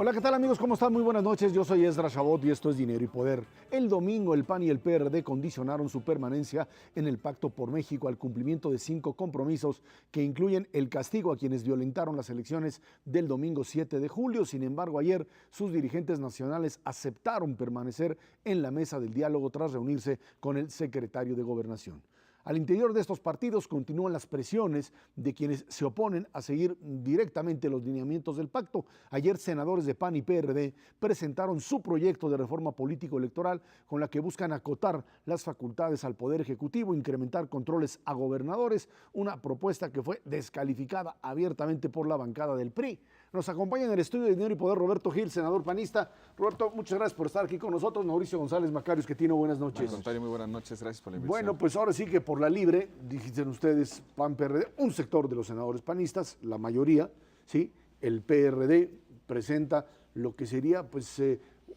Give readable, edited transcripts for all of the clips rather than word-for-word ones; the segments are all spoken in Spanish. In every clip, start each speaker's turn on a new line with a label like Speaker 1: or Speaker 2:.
Speaker 1: Hola, ¿qué tal amigos? ¿Cómo están? Muy buenas noches. Yo soy Esdras Chabot y esto es Dinero y Poder. El domingo el PAN y el PRD condicionaron su permanencia en el Pacto por México al cumplimiento de 5 compromisos que incluyen el castigo a quienes violentaron las elecciones del domingo 7 de julio. Sin embargo, ayer sus dirigentes nacionales aceptaron permanecer en la mesa del diálogo tras reunirse con el secretario de Gobernación. Al interior de estos partidos continúan las presiones de quienes se oponen a seguir directamente los lineamientos del pacto. Ayer senadores de PAN y PRD presentaron su proyecto de reforma político-electoral con la que buscan acotar las facultades al Poder Ejecutivo, incrementar controles a gobernadores, una propuesta que fue descalificada abiertamente por la bancada del PRI. Nos acompaña en el estudio de Dinero y Poder Roberto Gil, senador panista. Roberto, muchas gracias por estar aquí con nosotros. Mauricio González Macarios, que tiene buenas noches.
Speaker 2: Al contrario, muy buenas noches, gracias por la invitación.
Speaker 1: Bueno, pues ahora sí que por la libre, dijiste ustedes, PAN, PRD, un sector de los senadores panistas, la mayoría, ¿sí? El PRD presenta lo que sería pues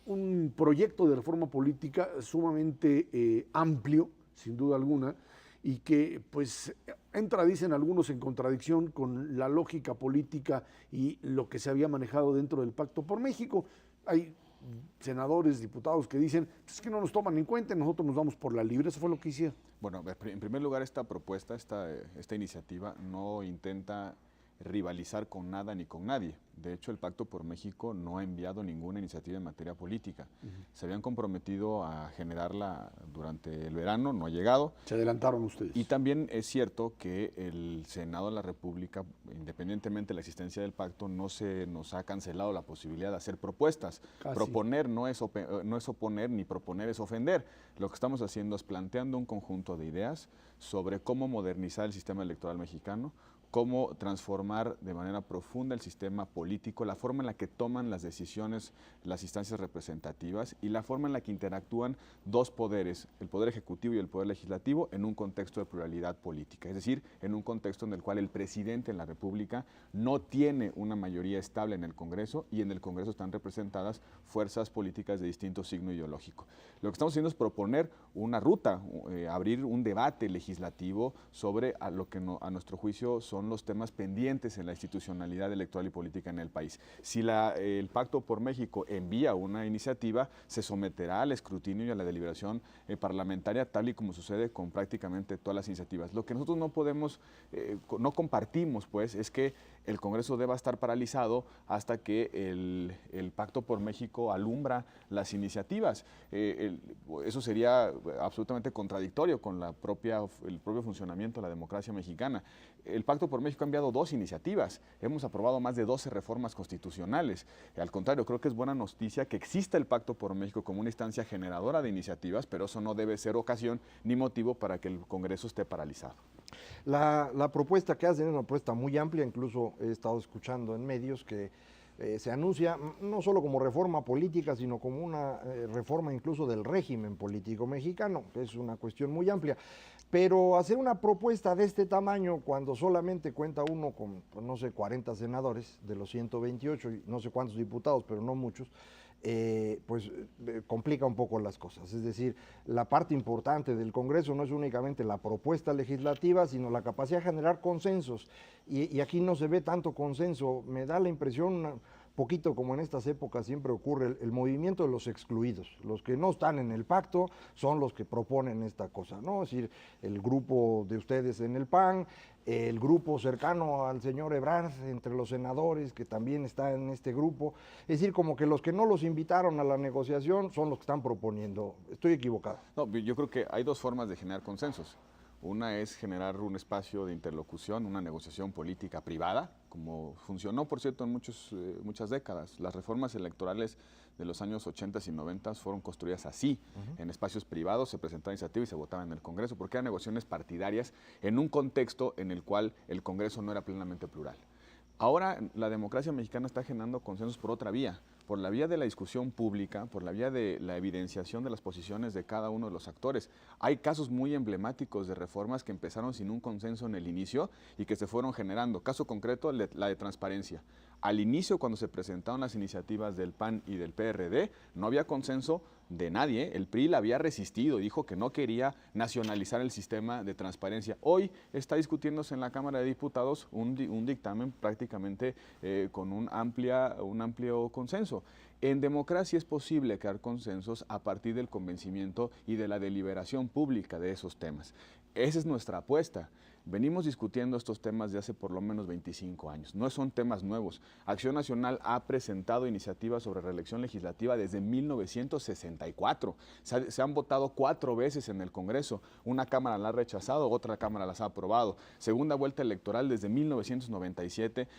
Speaker 1: un proyecto de reforma política sumamente amplio, sin duda alguna, y que pues entra, dicen algunos, en contradicción con la lógica política y lo que se había manejado dentro del Pacto por México. Hay senadores, diputados que dicen, pues es que no nos toman en cuenta, nosotros nos vamos por la libre. Eso fue lo que hicieron.
Speaker 2: Bueno, en primer lugar, esta propuesta, esta iniciativa no intenta rivalizar con nada ni con nadie. De hecho, el Pacto por México no ha enviado ninguna iniciativa en materia política. Se habían comprometido a generarla durante el verano, no ha llegado.
Speaker 1: Se adelantaron ustedes.
Speaker 2: Y también es cierto que el Senado de la República, independientemente de la existencia del pacto, no se nos ha cancelado la posibilidad de hacer propuestas.
Speaker 1: Casi.
Speaker 2: Proponer no es oponer, ni proponer es ofender. Lo que estamos haciendo es planteando un conjunto de ideas sobre cómo modernizar el sistema electoral mexicano, cómo transformar de manera profunda el sistema político, la forma en la que toman las decisiones las instancias representativas y la forma en la que interactúan dos poderes, el Poder Ejecutivo y el Poder Legislativo, en un contexto de pluralidad política, es decir, en un contexto en el cual el presidente de la República no tiene una mayoría estable en el Congreso y en el Congreso están representadas fuerzas políticas de distinto signo ideológico. Lo que estamos haciendo es proponer una ruta, abrir un debate legislativo sobre lo que a nuestro juicio son los temas pendientes en la institucionalidad electoral y política en el país. Si el Pacto por México envía una iniciativa, se someterá al escrutinio y a la deliberación parlamentaria, tal y como sucede con prácticamente todas las iniciativas. Lo que nosotros no podemos, no compartimos, pues, es que el Congreso deba estar paralizado hasta que el Pacto por México alumbra las iniciativas. Eso sería absolutamente contradictorio con el propio funcionamiento de la democracia mexicana. El Pacto por México ha enviado 2 iniciativas, hemos aprobado más de 12 reformas constitucionales. Al contrario, creo que es buena noticia que exista el Pacto por México como una instancia generadora de iniciativas, pero eso no debe ser ocasión ni motivo para que el Congreso esté paralizado.
Speaker 3: La propuesta que hacen es una propuesta muy amplia, incluso he estado escuchando en medios que se anuncia no solo como reforma política, sino como una reforma incluso del régimen político mexicano, que es una cuestión muy amplia. Pero hacer una propuesta de este tamaño cuando solamente cuenta uno con, pues, no sé, 40 senadores de los 128 y no sé cuántos diputados, pero no muchos, complica un poco las cosas. Es decir, la parte importante del Congreso no es únicamente la propuesta legislativa, sino la capacidad de generar consensos. Y aquí no se ve tanto consenso. Me da la impresión, poquito como en estas épocas siempre ocurre, el movimiento de los excluidos. Los que no están en el pacto son los que proponen esta cosa, ¿no? Es decir, el grupo de ustedes en el PAN, el grupo cercano al señor Ebrard entre los senadores, que también está en este grupo. Es decir, como que los que no los invitaron a la negociación son los que están proponiendo. ¿Estoy equivocado?
Speaker 2: No, yo creo que hay 2 formas de generar consensos. Una es generar un espacio de interlocución, una negociación política privada, como funcionó, por cierto, en muchas décadas. Las reformas electorales de los años 80 y 90 fueron construidas así, en espacios privados, se presentaba iniciativa y se votaba en el Congreso, porque eran negociaciones partidarias en un contexto en el cual el Congreso no era plenamente plural. Ahora la democracia mexicana está generando consensos por otra vía, por la vía de la discusión pública, por la vía de la evidenciación de las posiciones de cada uno de los actores. Hay casos muy emblemáticos de reformas que empezaron sin un consenso en el inicio y que se fueron generando. Caso concreto, la de transparencia. Al inicio, cuando se presentaron las iniciativas del PAN y del PRD, no había consenso de nadie. El PRI la había resistido, dijo que no quería nacionalizar el sistema de transparencia. Hoy está discutiéndose en la Cámara de Diputados un dictamen prácticamente con un amplio consenso. En democracia es posible crear consensos a partir del convencimiento y de la deliberación pública de esos temas. Esa es nuestra apuesta. Venimos discutiendo estos temas de hace por lo menos 25 años. No son temas nuevos. Acción Nacional ha presentado iniciativas sobre reelección legislativa desde 1964. Se han votado 4 veces en el Congreso. Una Cámara la ha rechazado, otra Cámara las ha aprobado. Segunda vuelta electoral desde 1997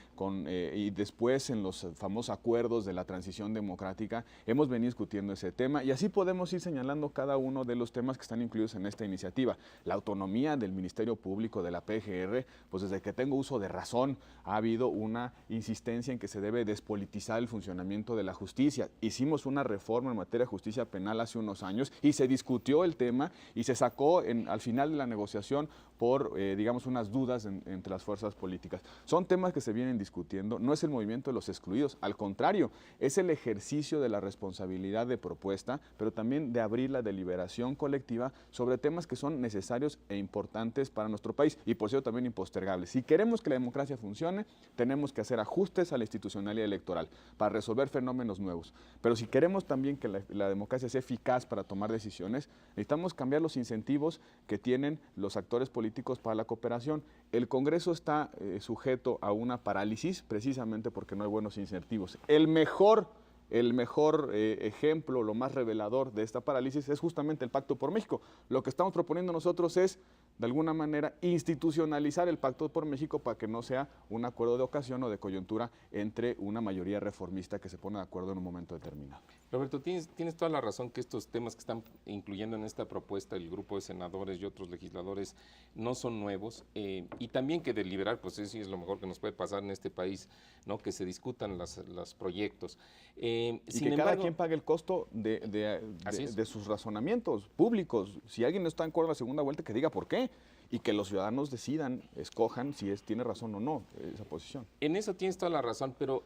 Speaker 2: y después en los famosos acuerdos de la transición democrática hemos venido discutiendo ese tema y así podemos ir señalando cada uno de los temas que están incluidos en esta iniciativa. La autonomía del Ministerio Público, de la PGR, pues desde que tengo uso de razón ha habido una insistencia en que se debe despolitizar el funcionamiento de la justicia. Hicimos una reforma en materia de justicia penal hace unos años y se discutió el tema y se sacó al final de la negociación por, digamos, unas dudas entre las fuerzas políticas. Son temas que se vienen discutiendo, no es el movimiento de los excluidos, al contrario, es el ejercicio de la responsabilidad de propuesta, pero también de abrir la deliberación colectiva sobre temas que son necesarios e importantes para nuestro país y por cierto también impostergables. Si queremos que la democracia funcione, tenemos que hacer ajustes a la institucionalidad electoral para resolver fenómenos nuevos. Pero si queremos también que la democracia sea eficaz para tomar decisiones, necesitamos cambiar los incentivos que tienen los actores políticos para la cooperación. El Congreso está sujeto a una parálisis precisamente porque no hay buenos incentivos. El mejor ejemplo, lo más revelador de esta parálisis es justamente el Pacto por México. Lo que estamos proponiendo nosotros es, de alguna manera, institucionalizar el Pacto por México para que no sea un acuerdo de ocasión o de coyuntura entre una mayoría reformista que se pone de acuerdo en un momento determinado.
Speaker 4: Roberto, tienes toda la razón que estos temas que están incluyendo en esta propuesta el grupo de senadores y otros legisladores no son nuevos y también que deliberar, pues eso es lo mejor que nos puede pasar en este país, ¿no? Que se discutan los proyectos.
Speaker 2: Y que cada quien pague el costo de sus razonamientos públicos. Si alguien no está en acuerdo con la segunda vuelta, que diga por qué. Y que los ciudadanos decidan, escojan si tiene razón o no esa posición.
Speaker 4: En eso tienes toda la razón, pero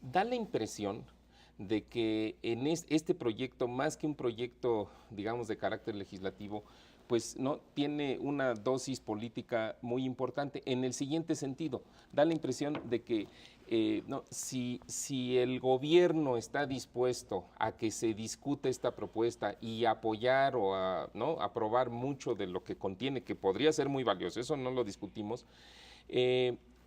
Speaker 4: da la impresión de que en este proyecto, más que un proyecto, digamos, de carácter legislativo, pues no tiene una dosis política muy importante en el siguiente sentido. Da la impresión de que si el gobierno está dispuesto a que se discute esta propuesta y apoyar o aprobar mucho de lo que contiene, que podría ser muy valioso, eso no lo discutimos,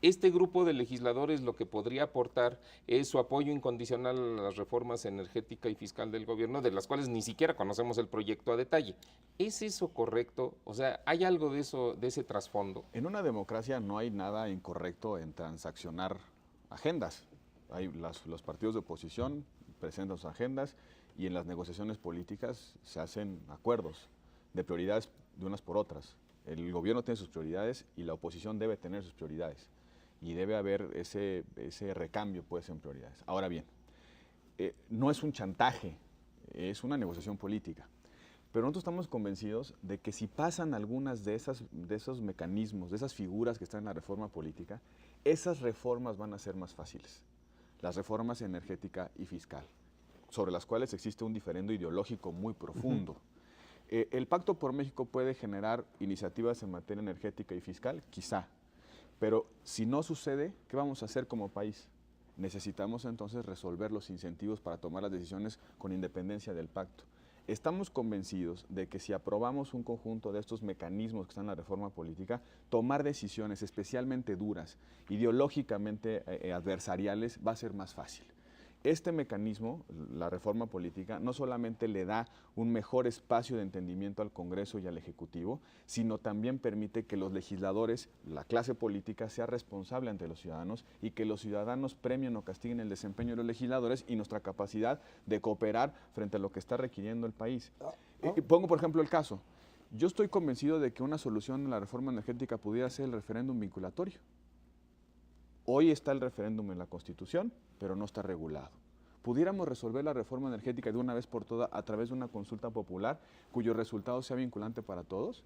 Speaker 4: este grupo de legisladores lo que podría aportar es su apoyo incondicional a las reformas energética y fiscal del gobierno, de las cuales ni siquiera conocemos el proyecto a detalle. ¿Es eso correcto? O sea, ¿hay algo de eso, de ese trasfondo?
Speaker 2: En una democracia no hay nada incorrecto en transaccionar agendas. Los partidos de oposición presentan sus agendas y en las negociaciones políticas se hacen acuerdos de prioridades de unas por otras. El gobierno tiene sus prioridades y la oposición debe tener sus prioridades. Y debe haber ese recambio pues en prioridades. Ahora bien, no es un chantaje, es una negociación política. Pero nosotros estamos convencidos de que si pasan algunas de esos mecanismos, de esas figuras que están en la reforma política, esas reformas van a ser más fáciles. Las reformas energética y fiscal, sobre las cuales existe un diferendo ideológico muy profundo. ¿El Pacto por México puede generar iniciativas en materia energética y fiscal? Quizá. Pero si no sucede, ¿qué vamos a hacer como país? Necesitamos entonces resolver los incentivos para tomar las decisiones con independencia del pacto. Estamos convencidos de que si aprobamos un conjunto de estos mecanismos que están en la reforma política, tomar decisiones especialmente duras, ideológicamente adversariales, va a ser más fácil. Este mecanismo, la reforma política, no solamente le da un mejor espacio de entendimiento al Congreso y al Ejecutivo, sino también permite que los legisladores, la clase política, sea responsable ante los ciudadanos y que los ciudadanos premien o castiguen el desempeño de los legisladores y nuestra capacidad de cooperar frente a lo que está requiriendo el país. Pongo, por ejemplo, el caso. Yo estoy convencido de que una solución a la reforma energética pudiera ser el referéndum vinculatorio. Hoy está el referéndum en la Constitución, pero no está regulado. ¿Pudiéramos resolver la reforma energética de una vez por todas a través de una consulta popular cuyo resultado sea vinculante para todos?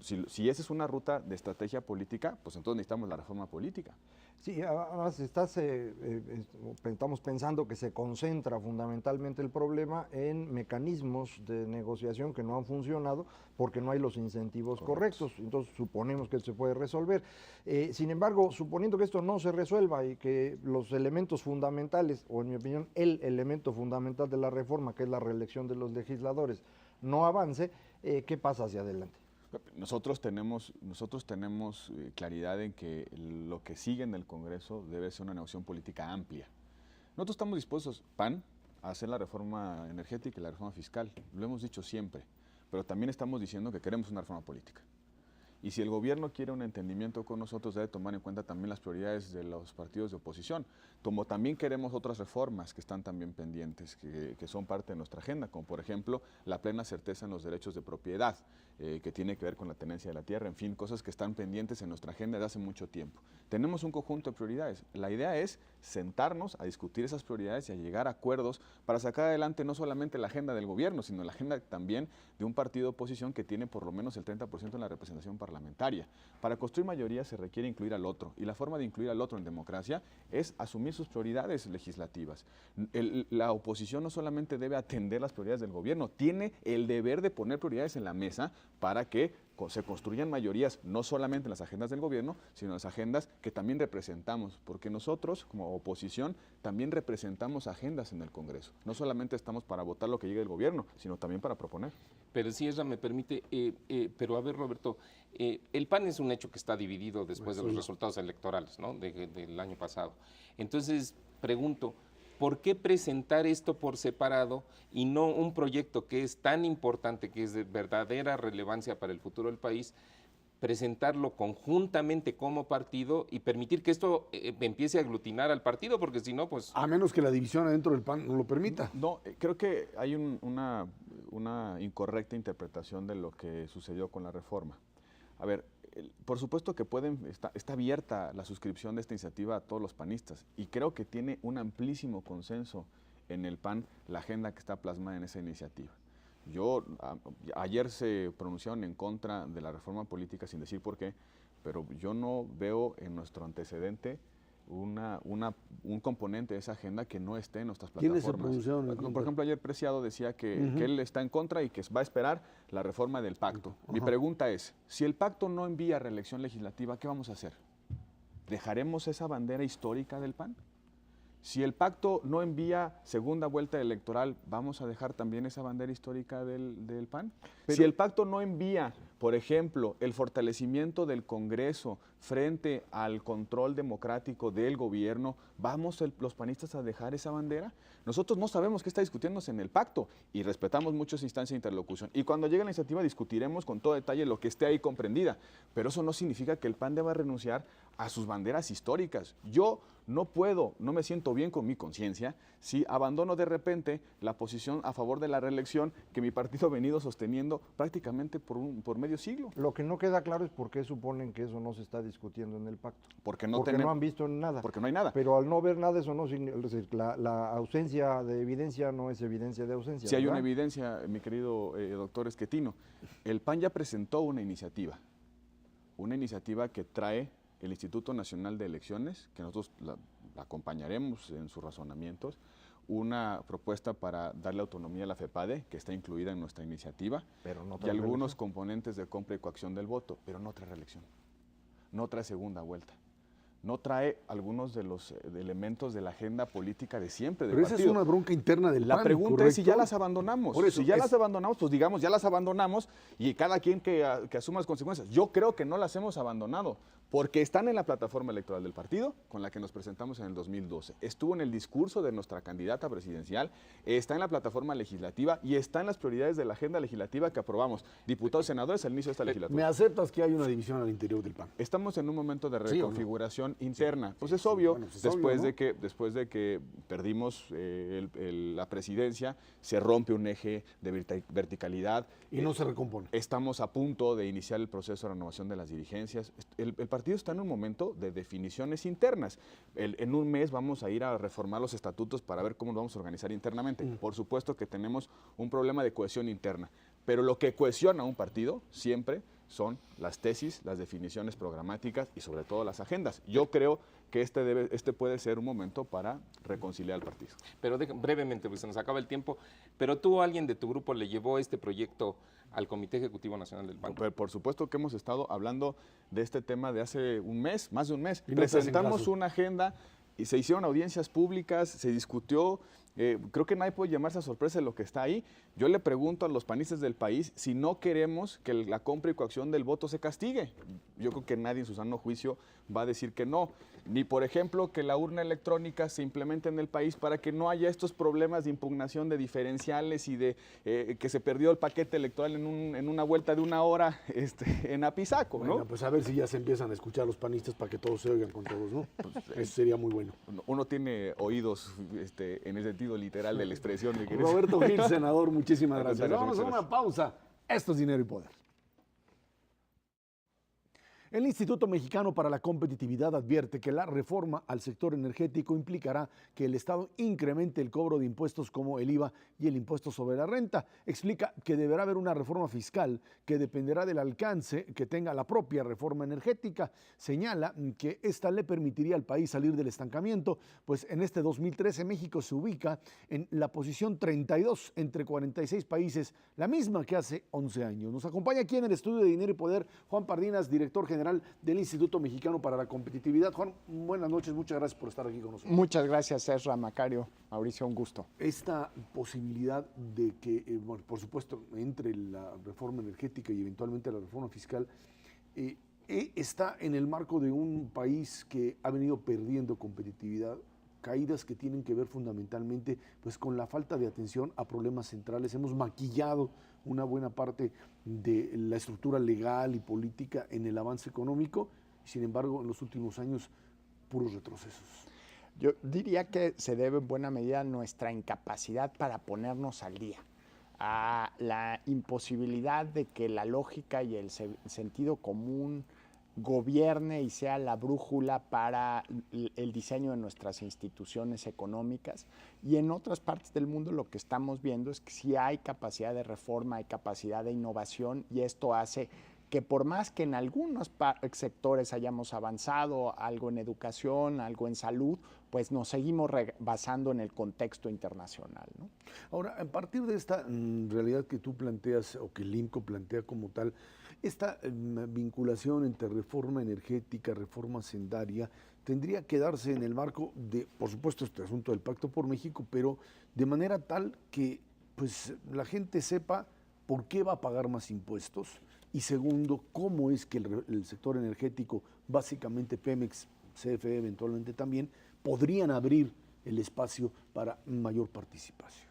Speaker 2: Si esa es una ruta de estrategia política, pues entonces necesitamos la reforma política.
Speaker 3: Sí, además estamos pensando que se concentra fundamentalmente el problema en mecanismos de negociación que no han funcionado porque no hay los incentivos correctos. Entonces suponemos que se puede resolver. Sin embargo, suponiendo que esto no se resuelva y que los elementos fundamentales, o en mi opinión el elemento fundamental de la reforma, que es la reelección de los legisladores, no avance, ¿qué pasa hacia adelante?
Speaker 2: Nosotros tenemos claridad en que lo que sigue en el Congreso debe ser una negociación política amplia. Nosotros estamos dispuestos, PAN, a hacer la reforma energética y la reforma fiscal. Lo hemos dicho siempre, pero también estamos diciendo que queremos una reforma política. Y si el gobierno quiere un entendimiento con nosotros, debe tomar en cuenta también las prioridades de los partidos de oposición, como también queremos otras reformas que están también pendientes, que son parte de nuestra agenda, como por ejemplo la plena certeza en los derechos de propiedad, que tiene que ver con la tenencia de la tierra, en fin, cosas que están pendientes en nuestra agenda desde hace mucho tiempo. Tenemos un conjunto de prioridades. La idea es sentarnos a discutir esas prioridades y a llegar a acuerdos para sacar adelante no solamente la agenda del gobierno, sino la agenda también de un partido de oposición que tiene por lo menos el 30% en la representación parlamentaria. Para construir mayoría se requiere incluir al otro, y la forma de incluir al otro en democracia es asumir sus prioridades legislativas. La oposición no solamente debe atender las prioridades del gobierno, tiene el deber de poner prioridades en la mesa para que se construyan mayorías, no solamente en las agendas del gobierno, sino en las agendas que también representamos, porque nosotros, como oposición, también representamos agendas en el Congreso. No solamente estamos para votar lo que llegue del gobierno, sino también para proponer.
Speaker 4: Pero si ella me permite, pero a ver, Roberto, el PAN es un hecho que está dividido después de los resultados electorales, ¿no? Del año pasado. Entonces, pregunto, ¿por qué presentar esto por separado y no un proyecto que es tan importante, que es de verdadera relevancia para el futuro del país, presentarlo conjuntamente como partido y permitir que esto empiece a aglutinar al partido? Porque si no, pues...
Speaker 1: A menos que la división adentro del PAN no lo permita.
Speaker 2: No, creo que hay una incorrecta interpretación de lo que sucedió con la reforma. A ver, por supuesto que está abierta la suscripción de esta iniciativa a todos los panistas, y creo que tiene un amplísimo consenso en el PAN la agenda que está plasmada en esa iniciativa. Ayer se pronunciaron en contra de la reforma política sin decir por qué, pero yo no veo en nuestro antecedente un componente de esa agenda que no esté en nuestras plataformas.
Speaker 1: ¿Quiénes se pronunciaron en contra?
Speaker 2: Por ejemplo, ayer Preciado decía que él está en contra y que va a esperar la reforma del pacto. Mi pregunta es, si el pacto no envía reelección legislativa, ¿qué vamos a hacer? ¿Dejaremos esa bandera histórica del PAN? Si el pacto no envía segunda vuelta electoral, ¿vamos a dejar también esa bandera histórica del PAN? Si el pacto no envía, por ejemplo, el fortalecimiento del Congreso frente al control democrático del gobierno, ¿vamos los panistas a dejar esa bandera? Nosotros no sabemos qué está discutiéndose en el pacto y respetamos mucho esa instancia de interlocución. Y cuando llegue la iniciativa discutiremos con todo detalle lo que esté ahí comprendida. Pero eso no significa que el PAN deba renunciar a sus banderas históricas. Yo no me siento bien con mi conciencia si abandono de repente la posición a favor de la reelección que mi partido ha venido sosteniendo prácticamente por medio siglo.
Speaker 3: Lo que no queda claro es por qué suponen que eso no se está discutiendo en el pacto.
Speaker 2: Porque no
Speaker 3: han visto nada.
Speaker 2: Porque no hay nada.
Speaker 3: Pero al no ver nada, eso no significa, la ausencia de evidencia no es evidencia de ausencia.
Speaker 2: Si hay una evidencia, mi querido doctor Esquetino. El PAN ya presentó una iniciativa que trae el Instituto Nacional de Elecciones, que nosotros la acompañaremos en sus razonamientos, una propuesta para darle autonomía a la FEPADE, que está incluida en nuestra iniciativa, y algunos componentes de compra y coacción del voto, pero no trae reelección, no trae segunda vuelta, no trae algunos de los elementos de la agenda política de siempre del
Speaker 1: partido. Pero esa es una bronca interna del PAN.
Speaker 2: La pregunta es si ya las abandonamos.
Speaker 1: Por eso,
Speaker 2: si ya las abandonamos, pues digamos, ya las abandonamos y cada quien que asuma las consecuencias. Yo creo que no las hemos abandonado, porque están en la plataforma electoral del partido con la que nos presentamos en el 2012. Estuvo en el discurso de nuestra candidata presidencial, está en la plataforma legislativa y está en las prioridades de la agenda legislativa que aprobamos, diputados y senadores, al inicio de esta legislatura.
Speaker 1: ¿Me aceptas que hay una división al interior del PAN?
Speaker 2: Estamos en un momento de reconfiguración interna. Pues es obvio, después de que perdimos la presidencia, se rompe un eje de verticalidad.
Speaker 1: Y no se recompone.
Speaker 2: Estamos a punto de iniciar el proceso de renovación de las dirigencias. El partido está en un momento de definiciones internas. En un mes vamos a ir a reformar los estatutos para ver cómo nos vamos a organizar internamente. Por supuesto que tenemos un problema de cohesión interna, pero lo que cohesiona a un partido siempre son las tesis, las definiciones programáticas y sobre todo las agendas. Yo creo que este puede ser un momento para reconciliar al partido.
Speaker 4: Pero brevemente, pues se nos acaba el tiempo, pero tú, alguien de tu grupo le llevó este proyecto al Comité Ejecutivo Nacional del Banco.
Speaker 2: Pero por supuesto que hemos estado hablando de este tema de hace un mes, más de un mes.
Speaker 1: Y no te hacen
Speaker 2: Presentamos
Speaker 1: caso.
Speaker 2: una agenda y se hicieron audiencias públicas, se discutió. Creo que nadie puede llamarse a sorpresa de lo que está ahí. Yo le pregunto a los panistas del país si no queremos que la compra y coacción del voto se castigue. Yo creo que nadie en su sano juicio va a decir que no. Ni, por ejemplo, que la urna electrónica se implemente en el país para que no haya estos problemas de impugnación de diferenciales y de que se perdió el paquete electoral en una vuelta de 1 hora en Apizaco, ¿no?
Speaker 1: Bueno, pues a ver si ya se empiezan a escuchar los panistas para que todos se oigan con todos, ¿no? Eso sería muy bueno.
Speaker 2: Uno tiene oídos en el sentido literal de la expresión. Mi querido.
Speaker 1: Roberto Gil, senador, muchísimas
Speaker 2: Al
Speaker 1: gracias.
Speaker 2: contrario,
Speaker 1: Vamos a
Speaker 2: muchas
Speaker 1: una pausa. Esto es Dinero y Poder. El Instituto Mexicano para la Competitividad advierte que la reforma al sector energético implicará que el Estado incremente el cobro de impuestos como el IVA y el impuesto sobre la renta. Explica que deberá haber una reforma fiscal que dependerá del alcance que tenga la propia reforma energética. Señala que esta le permitiría al país salir del estancamiento, pues en este 2013 México se ubica en la posición 32 entre 46 países, la misma que hace 11 años. Nos acompaña aquí en el estudio de Dinero y Poder Juan Pardinas, director general del Instituto Mexicano para la Competitividad. Juan, buenas noches, muchas gracias por estar aquí con nosotros.
Speaker 5: Muchas gracias, Ezra, Macario, Mauricio, un gusto.
Speaker 1: Esta posibilidad de que, bueno, por supuesto, entre la reforma energética y eventualmente la reforma fiscal, está en el marco de un país que ha venido perdiendo competitividad, caídas que tienen que ver fundamentalmente pues, con la falta de atención a problemas centrales. Hemos maquillado una buena parte de la estructura legal y política en el avance económico, y sin embargo, en los últimos años, puros retrocesos.
Speaker 5: Yo diría que se debe en buena medida a nuestra incapacidad para ponernos al día, a la imposibilidad de que la lógica y el sentido común gobierne y sea la brújula para el diseño de nuestras instituciones económicas. Y en otras partes del mundo lo que estamos viendo es que sí hay capacidad de reforma, hay capacidad de innovación, y esto hace que por más que en algunos sectores hayamos avanzado, algo en educación, algo en salud, pues nos seguimos basando en el contexto internacional, ¿no?
Speaker 1: Ahora, a partir de esta realidad que tú planteas, o que el IMCO plantea como tal, esta vinculación entre reforma energética, reforma hacendaria, tendría que darse en el marco de, por supuesto, este asunto del Pacto por México, pero de manera tal que pues, la gente sepa por qué va a pagar más impuestos, y segundo, cómo es que el sector energético, básicamente Pemex, CFE eventualmente también, podrían abrir el espacio para mayor participación.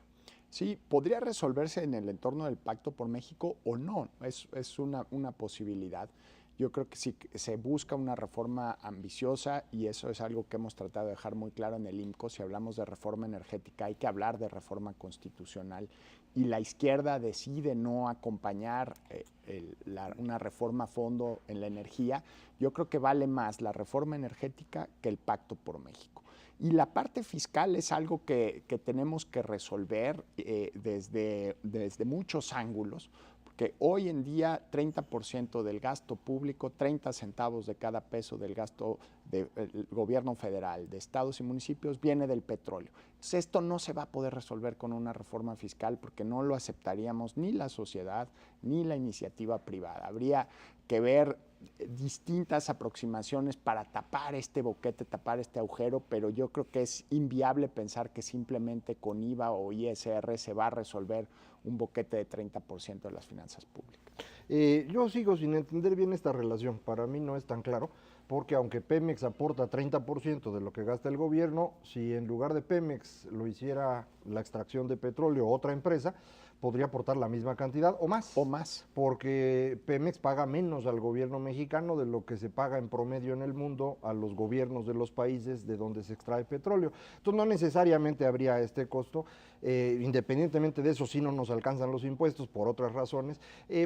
Speaker 5: Sí, podría resolverse en el entorno del Pacto por México o no, es una posibilidad. Yo creo que si se busca una reforma ambiciosa, y eso es algo que hemos tratado de dejar muy claro en el IMCO, si hablamos de reforma energética hay que hablar de reforma constitucional, y la izquierda decide no acompañar una reforma a fondo en la energía, yo creo que vale más la reforma energética que el Pacto por México. Y la parte fiscal es algo que tenemos que resolver desde muchos ángulos, porque hoy en día 30% del gasto público, 30 centavos de cada peso del gasto del gobierno federal, de estados y municipios, viene del petróleo. Entonces esto no se va a poder resolver con una reforma fiscal porque no lo aceptaríamos ni la sociedad ni la iniciativa privada. Habría que ver distintas aproximaciones para tapar este boquete, tapar este agujero, pero yo creo que es inviable pensar que simplemente con IVA o ISR se va a resolver un boquete de 30% de las finanzas públicas.
Speaker 3: Yo sigo sin entender bien esta relación, para mí no es tan claro, porque aunque Pemex aporta 30% de lo que gasta el gobierno, si en lugar de Pemex lo hiciera la extracción de petróleo otra empresa, podría aportar la misma cantidad o más.
Speaker 5: O más.
Speaker 3: Porque Pemex paga menos al gobierno mexicano de lo que se paga en promedio en el mundo a los gobiernos de los países de donde se extrae petróleo. Entonces no necesariamente habría este costo, independientemente de eso sí no nos alcanzan los impuestos por otras razones,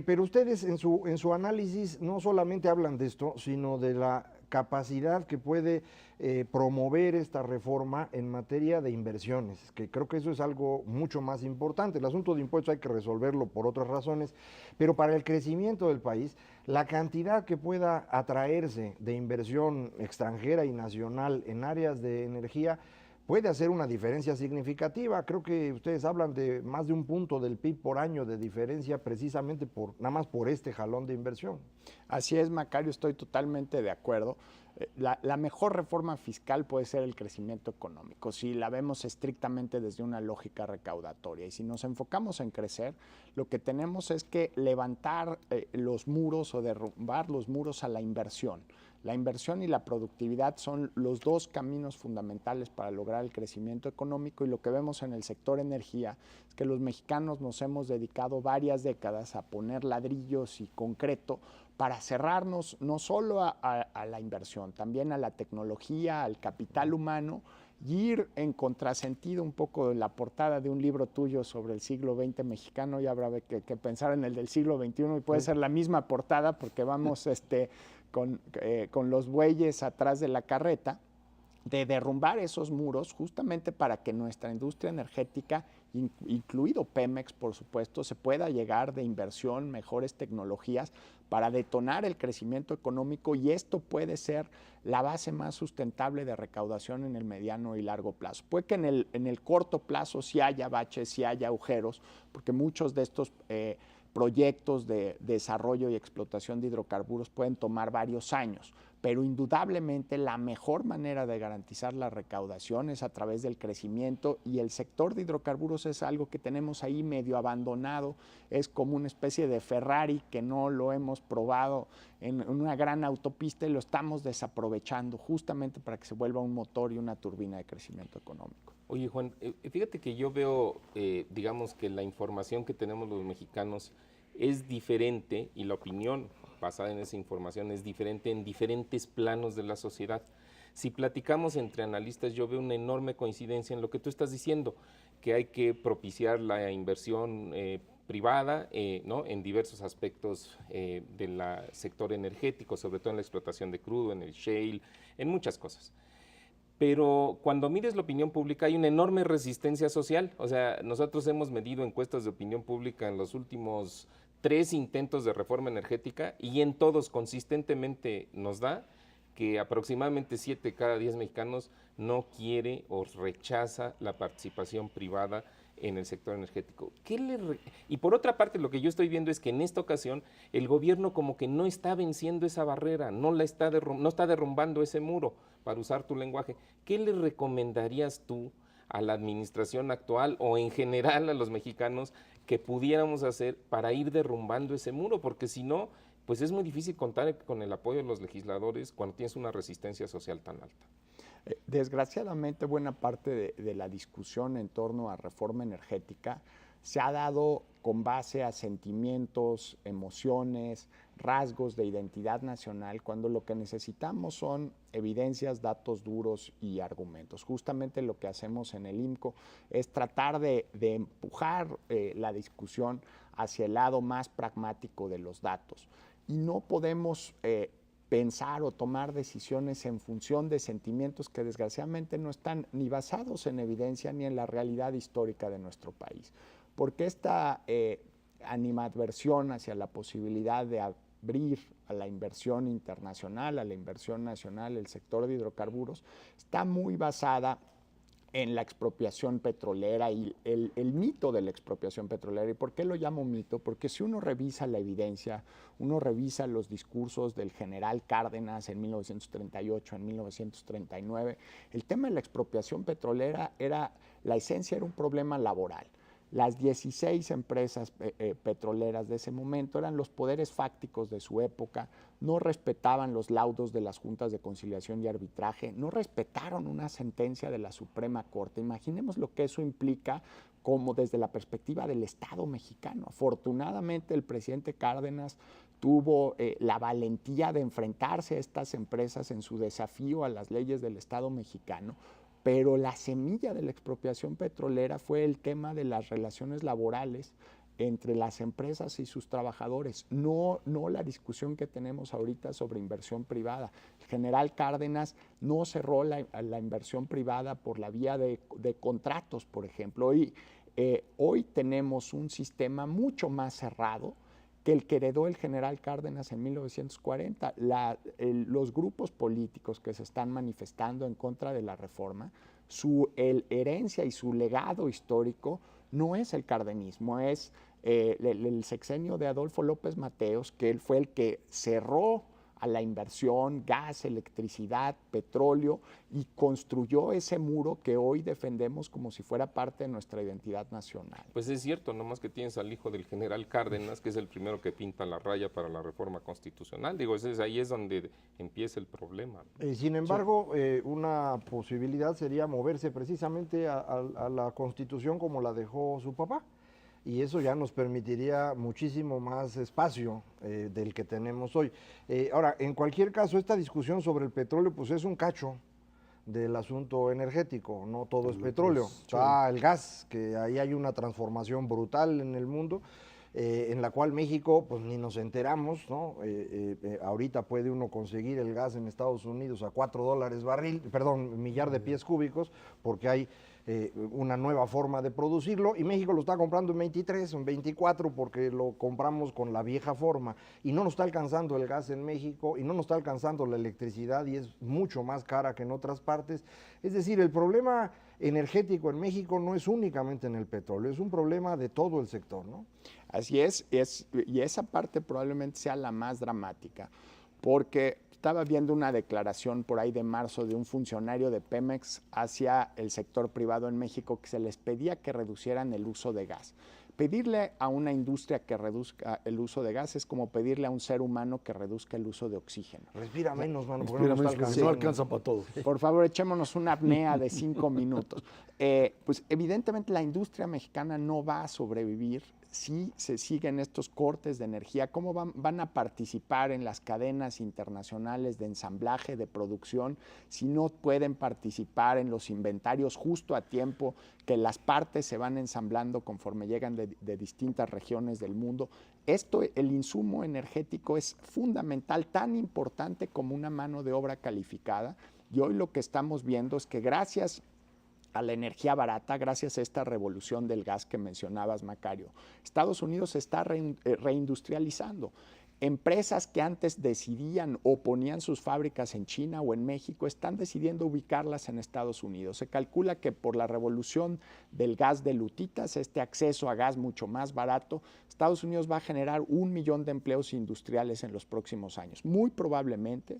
Speaker 3: pero ustedes en su análisis no solamente hablan de esto, sino de la capacidad que puede promover esta reforma en materia de inversiones, que creo que eso es algo mucho más importante. El asunto de impuestos hay que resolverlo por otras razones, pero para el crecimiento del país, la cantidad que pueda atraerse de inversión extranjera y nacional en áreas de energía puede hacer una diferencia significativa. Creo que ustedes hablan de más de un punto del PIB por año de diferencia precisamente nada más por este jalón de inversión.
Speaker 5: Así es, Macario, estoy totalmente de acuerdo. La mejor reforma fiscal puede ser el crecimiento económico, si la vemos estrictamente desde una lógica recaudatoria. Y si nos enfocamos en crecer, lo que tenemos es que levantar los muros o derrumbar los muros a la inversión. La inversión y la productividad son los dos caminos fundamentales para lograr el crecimiento económico, y lo que vemos en el sector energía es que los mexicanos nos hemos dedicado varias décadas a poner ladrillos y concreto para cerrarnos no solo a la inversión, también a la tecnología, al capital humano, y ir en contrasentido un poco de la portada de un libro tuyo sobre el siglo XX mexicano. Ya habrá que pensar en el del siglo XXI, y puede ser la misma portada porque vamos con los bueyes atrás de la carreta, de derrumbar esos muros justamente para que nuestra industria energética, incluido Pemex, por supuesto, se pueda llegar de inversión, mejores tecnologías para detonar el crecimiento económico, y esto puede ser la base más sustentable de recaudación en el mediano y largo plazo. Puede que en el corto plazo sí haya baches, sí haya agujeros, porque muchos de estos proyectos de desarrollo y explotación de hidrocarburos pueden tomar varios años, pero indudablemente la mejor manera de garantizar la recaudación es a través del crecimiento, y el sector de hidrocarburos es algo que tenemos ahí medio abandonado, es como una especie de Ferrari que no lo hemos probado en una gran autopista y lo estamos desaprovechando justamente para que se vuelva un motor y una turbina de crecimiento económico.
Speaker 4: Oye, Juan, fíjate que yo veo, digamos que la información que tenemos los mexicanos es diferente, y la opinión basada en esa información es diferente en diferentes planos de la sociedad. Si platicamos entre analistas, yo veo una enorme coincidencia en lo que tú estás diciendo, que hay que propiciar la inversión privada, ¿no?, en diversos aspectos del sector energético, sobre todo en la explotación de crudo, en el shale, en muchas cosas. Pero cuando mides la opinión pública hay una enorme resistencia social. O sea, nosotros hemos medido encuestas de opinión pública en los últimos 3 intentos de reforma energética, y en todos consistentemente nos da que aproximadamente 7 cada 10 mexicanos no quiere o rechaza la participación privada en el sector energético. Y por otra parte, lo que yo estoy viendo es que en esta ocasión el gobierno como que no está venciendo esa barrera, no está derrumbando ese muro, para usar tu lenguaje. ¿Qué le recomendarías tú a la administración actual o en general a los mexicanos que pudiéramos hacer para ir derrumbando ese muro? Porque si no, pues es muy difícil contar con el apoyo de los legisladores cuando tienes una resistencia social tan alta.
Speaker 5: Desgraciadamente, buena parte de la discusión en torno a reforma energética se ha dado con base a sentimientos, emociones, rasgos de identidad nacional, cuando lo que necesitamos son evidencias, datos duros y argumentos. Justamente lo que hacemos en el IMCO es tratar de empujar la discusión hacia el lado más pragmático de los datos. Y no podemos pensar o tomar decisiones en función de sentimientos que desgraciadamente no están ni basados en evidencia ni en la realidad histórica de nuestro país. Porque esta animadversión hacia la posibilidad de abrir a la inversión internacional, a la inversión nacional, el sector de hidrocarburos, está muy basada en la expropiación petrolera y el mito de la expropiación petrolera. ¿Y por qué lo llamo mito? Porque si uno revisa la evidencia, uno revisa los discursos del general Cárdenas en 1938, en 1939, el tema de la expropiación petrolera la esencia era un problema laboral. Las 16 empresas petroleras de ese momento eran los poderes fácticos de su época, no respetaban los laudos de las juntas de conciliación y arbitraje, no respetaron una sentencia de la Suprema Corte. Imaginemos lo que eso implica como desde la perspectiva del Estado mexicano. Afortunadamente el presidente Cárdenas tuvo la valentía de enfrentarse a estas empresas en su desafío a las leyes del Estado mexicano, pero la semilla de la expropiación petrolera fue el tema de las relaciones laborales entre las empresas y sus trabajadores, no la discusión que tenemos ahorita sobre inversión privada. El general Cárdenas no cerró la inversión privada por la vía de contratos, por ejemplo. Hoy tenemos un sistema mucho más cerrado que el que heredó el general Cárdenas en 1940. Los grupos políticos que se están manifestando en contra de la reforma, su herencia y su legado histórico no es el cardenismo, es el sexenio de Adolfo López Mateos, que él fue el que cerró a la inversión, gas, electricidad, petróleo, y construyó ese muro que hoy defendemos como si fuera parte de nuestra identidad nacional.
Speaker 4: Pues es cierto, nomás que tienes al hijo del general Cárdenas, que es el primero que pinta la raya para la reforma constitucional. Digo, ahí es donde empieza el problema.
Speaker 3: Sin embargo, una posibilidad sería moverse precisamente a la Constitución como la dejó su papá. Y eso ya nos permitiría muchísimo más espacio del que tenemos hoy. Ahora, en cualquier caso, esta discusión sobre el petróleo pues es un cacho del asunto energético, no todo es petróleo. Está el gas, que ahí hay una transformación brutal en el mundo, en la cual México pues ni nos enteramos, ¿no? Ahorita puede uno conseguir el gas en Estados Unidos a $4 millar de pies cúbicos, porque hay una nueva forma de producirlo, y México lo está comprando en 23, en 24, porque lo compramos con la vieja forma, y no nos está alcanzando el gas en México, y no nos está alcanzando la electricidad, y es mucho más cara que en otras partes. Es decir, el problema energético en México no es únicamente en el petróleo, es un problema de todo el sector, ¿no?
Speaker 5: Así es, y esa parte probablemente sea la más dramática, porque estaba viendo una declaración por ahí de marzo de un funcionario de Pemex hacia el sector privado en México, que se les pedía que reducieran el uso de gas. Pedirle a una industria que reduzca el uso de gas es como pedirle a un ser humano que reduzca el uso de oxígeno.
Speaker 3: Respira menos, mano, porque
Speaker 1: Respira
Speaker 3: no nos
Speaker 1: menos,
Speaker 3: está
Speaker 1: no
Speaker 3: alcanzando.
Speaker 1: alcanza para todo.
Speaker 5: Por favor, echémonos una apnea de 5 minutos. Pues evidentemente la industria mexicana no va a sobrevivir si se siguen estos cortes de energía. ¿Cómo van a participar en las cadenas internacionales de ensamblaje, de producción, si no pueden participar en los inventarios justo a tiempo, que las partes se van ensamblando conforme llegan de distintas regiones del mundo? El insumo energético es fundamental, tan importante como una mano de obra calificada, y hoy lo que estamos viendo es que gracias a la energía barata, gracias a esta revolución del gas que mencionabas, Macario, Estados Unidos se está reindustrializando. Empresas que antes decidían o ponían sus fábricas en China o en México están decidiendo ubicarlas en Estados Unidos. Se calcula que por la revolución del gas de lutitas, este acceso a gas mucho más barato, Estados Unidos va a generar 1 millón de empleos industriales en los próximos años. Muy probablemente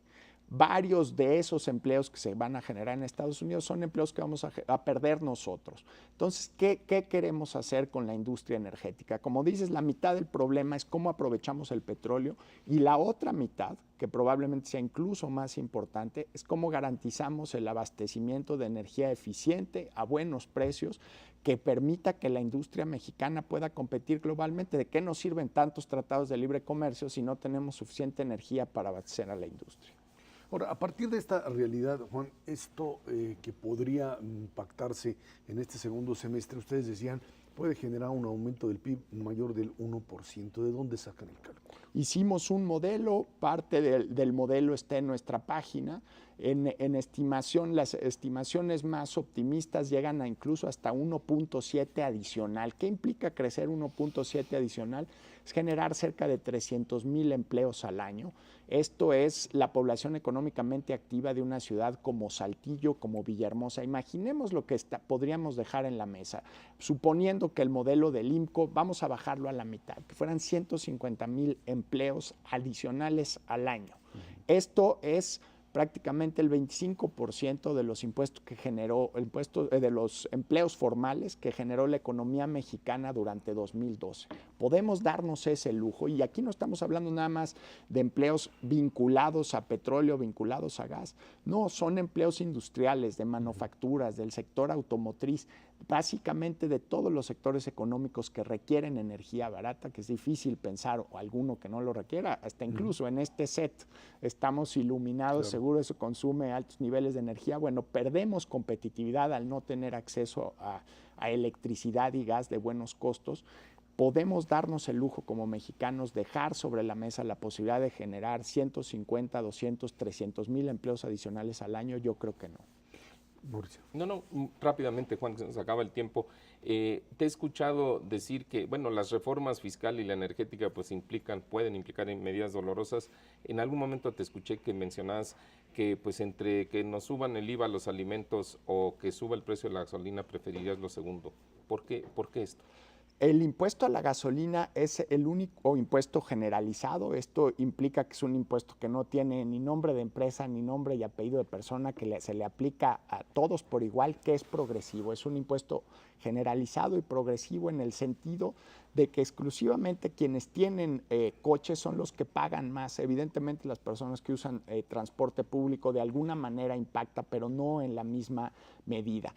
Speaker 5: varios de esos empleos que se van a generar en Estados Unidos son empleos que vamos a perder nosotros. Entonces, ¿qué queremos hacer con la industria energética? Como dices, la mitad del problema es cómo aprovechamos el petróleo, y la otra mitad, que probablemente sea incluso más importante, es cómo garantizamos el abastecimiento de energía eficiente a buenos precios que permita que la industria mexicana pueda competir globalmente. ¿De qué nos sirven tantos tratados de libre comercio si no tenemos suficiente energía para abastecer a la industria?
Speaker 1: Ahora, a partir de esta realidad, Juan, esto que podría impactarse en este segundo semestre, ustedes decían, puede generar un aumento del PIB mayor del 1%. ¿De dónde sacan el cálculo?
Speaker 5: Hicimos un modelo, parte del modelo está en nuestra página. En estimación, las estimaciones más optimistas llegan a incluso hasta 1.7 adicional. ¿Qué implica crecer 1.7 adicional? Es generar cerca de 300,000 empleos al año. Esto es la población económicamente activa de una ciudad como Saltillo, como Villahermosa. Imaginemos lo que podríamos dejar en la mesa, suponiendo que el modelo del IMCO, vamos a bajarlo a la mitad, que fueran 150,000 empleos adicionales al año. Esto es prácticamente el 25% de los impuestos que generó, de los empleos formales que generó la economía mexicana durante 2012. Podemos darnos ese lujo, y aquí no estamos hablando nada más de empleos vinculados a petróleo, vinculados a gas. No, son empleos industriales, de manufacturas, del sector automotriz, básicamente de todos los sectores económicos que requieren energía barata, que es difícil pensar o alguno que no lo requiera. Hasta incluso en este set estamos iluminados, claro. Seguro eso consume altos niveles de energía. Bueno, perdemos competitividad al no tener acceso a electricidad y gas de buenos costos. podemos darnos el lujo como mexicanos, dejar sobre la mesa la posibilidad de generar 150, 200, 300 mil empleos adicionales al año? Yo creo que no.
Speaker 4: No, rápidamente, Juan, que se nos acaba el tiempo. Te he escuchado decir que, bueno, las reformas fiscal y la energética pues pueden implicar en medidas dolorosas. En algún momento te escuché que mencionabas que pues entre que nos suban el IVA a los alimentos o que suba el precio de la gasolina, preferirías lo segundo. ¿Por qué esto?
Speaker 5: El impuesto a la gasolina es el único impuesto generalizado. Esto implica que es un impuesto que no tiene ni nombre de empresa, ni nombre y apellido de persona, que se le aplica a todos por igual, que es progresivo. Es un impuesto generalizado y progresivo en el sentido de que exclusivamente quienes tienen coches son los que pagan más. Evidentemente las personas que usan transporte público de alguna manera impacta, pero no en la misma medida.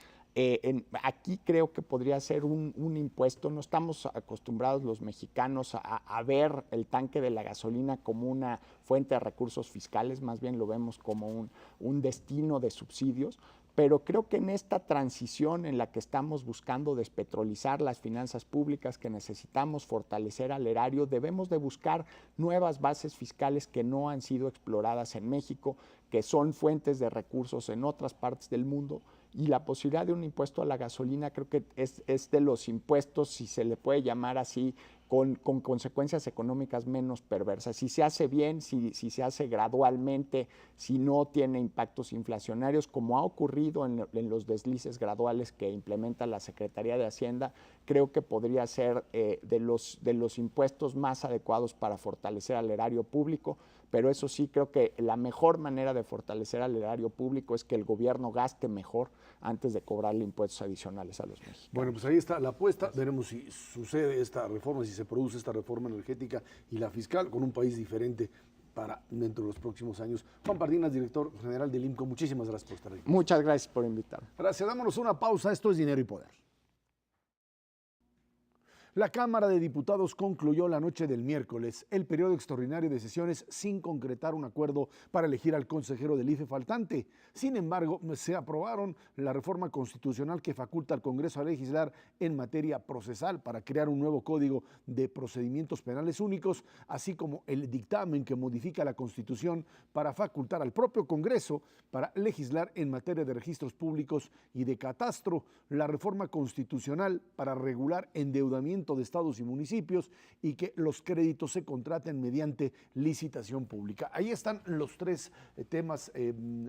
Speaker 5: Aquí creo que podría ser un impuesto. No estamos acostumbrados los mexicanos a ver el tanque de la gasolina como una fuente de recursos fiscales, más bien lo vemos como un destino de subsidios. Pero creo que en esta transición en la que estamos buscando despetrolizar las finanzas públicas, que necesitamos fortalecer al erario, debemos de buscar nuevas bases fiscales que no han sido exploradas en México, que son fuentes de recursos en otras partes del mundo. Y la posibilidad de un impuesto a la gasolina creo que es de los impuestos, si se le puede llamar así, con consecuencias económicas menos perversas. Si se hace bien, si se hace gradualmente, si no tiene impactos inflacionarios, como ha ocurrido en los deslices graduales que implementa la Secretaría de Hacienda, creo que podría ser de los impuestos más adecuados para fortalecer al erario público. Pero eso sí, creo que la mejor manera de fortalecer al erario público es que el gobierno gaste mejor antes de cobrarle impuestos adicionales a los mexicanos.
Speaker 1: Bueno, pues ahí está la apuesta. Veremos si sucede esta reforma, si se produce esta reforma energética y la fiscal con un país diferente para dentro de los próximos años. Juan Pardinas, director general del IMCO, muchísimas gracias por estar aquí.
Speaker 5: Muchas gracias por invitarme.
Speaker 1: Gracias, dámonos una pausa. Esto es Dinero y Poder. La Cámara de Diputados concluyó la noche del miércoles el periodo extraordinario de sesiones sin concretar un acuerdo para elegir al consejero del IFE faltante. Sin embargo, se aprobaron la reforma constitucional que faculta al Congreso a legislar en materia procesal para crear un nuevo código de procedimientos penales únicos, así como el dictamen que modifica la Constitución para facultar al propio Congreso para legislar en materia de registros públicos y de catastro, la reforma constitucional para regular endeudamiento de estados y municipios y que los créditos se contraten mediante licitación pública. Ahí están los tres temas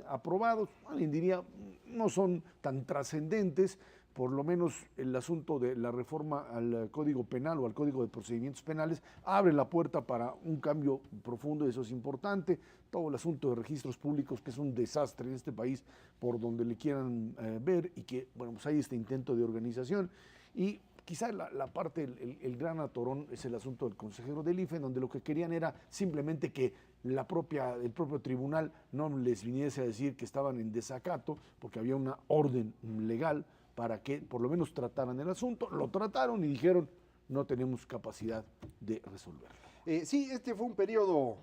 Speaker 1: aprobados. Alguien diría, no son tan trascendentes, por lo menos el asunto de la reforma al Código Penal o al Código de Procedimientos Penales abre la puerta para un cambio profundo, eso es importante. Todo el asunto de registros públicos, que es un desastre en este país por donde le quieran ver, y que, bueno, pues hay este intento de organización. Y quizá la parte, el gran atorón es el asunto del consejero del IFE, donde lo que querían era simplemente que el propio tribunal no les viniese a decir que estaban en desacato, porque había una orden legal para que por lo menos trataran el asunto. Lo trataron y dijeron, no tenemos capacidad de resolverlo.
Speaker 3: Sí, este fue un periodo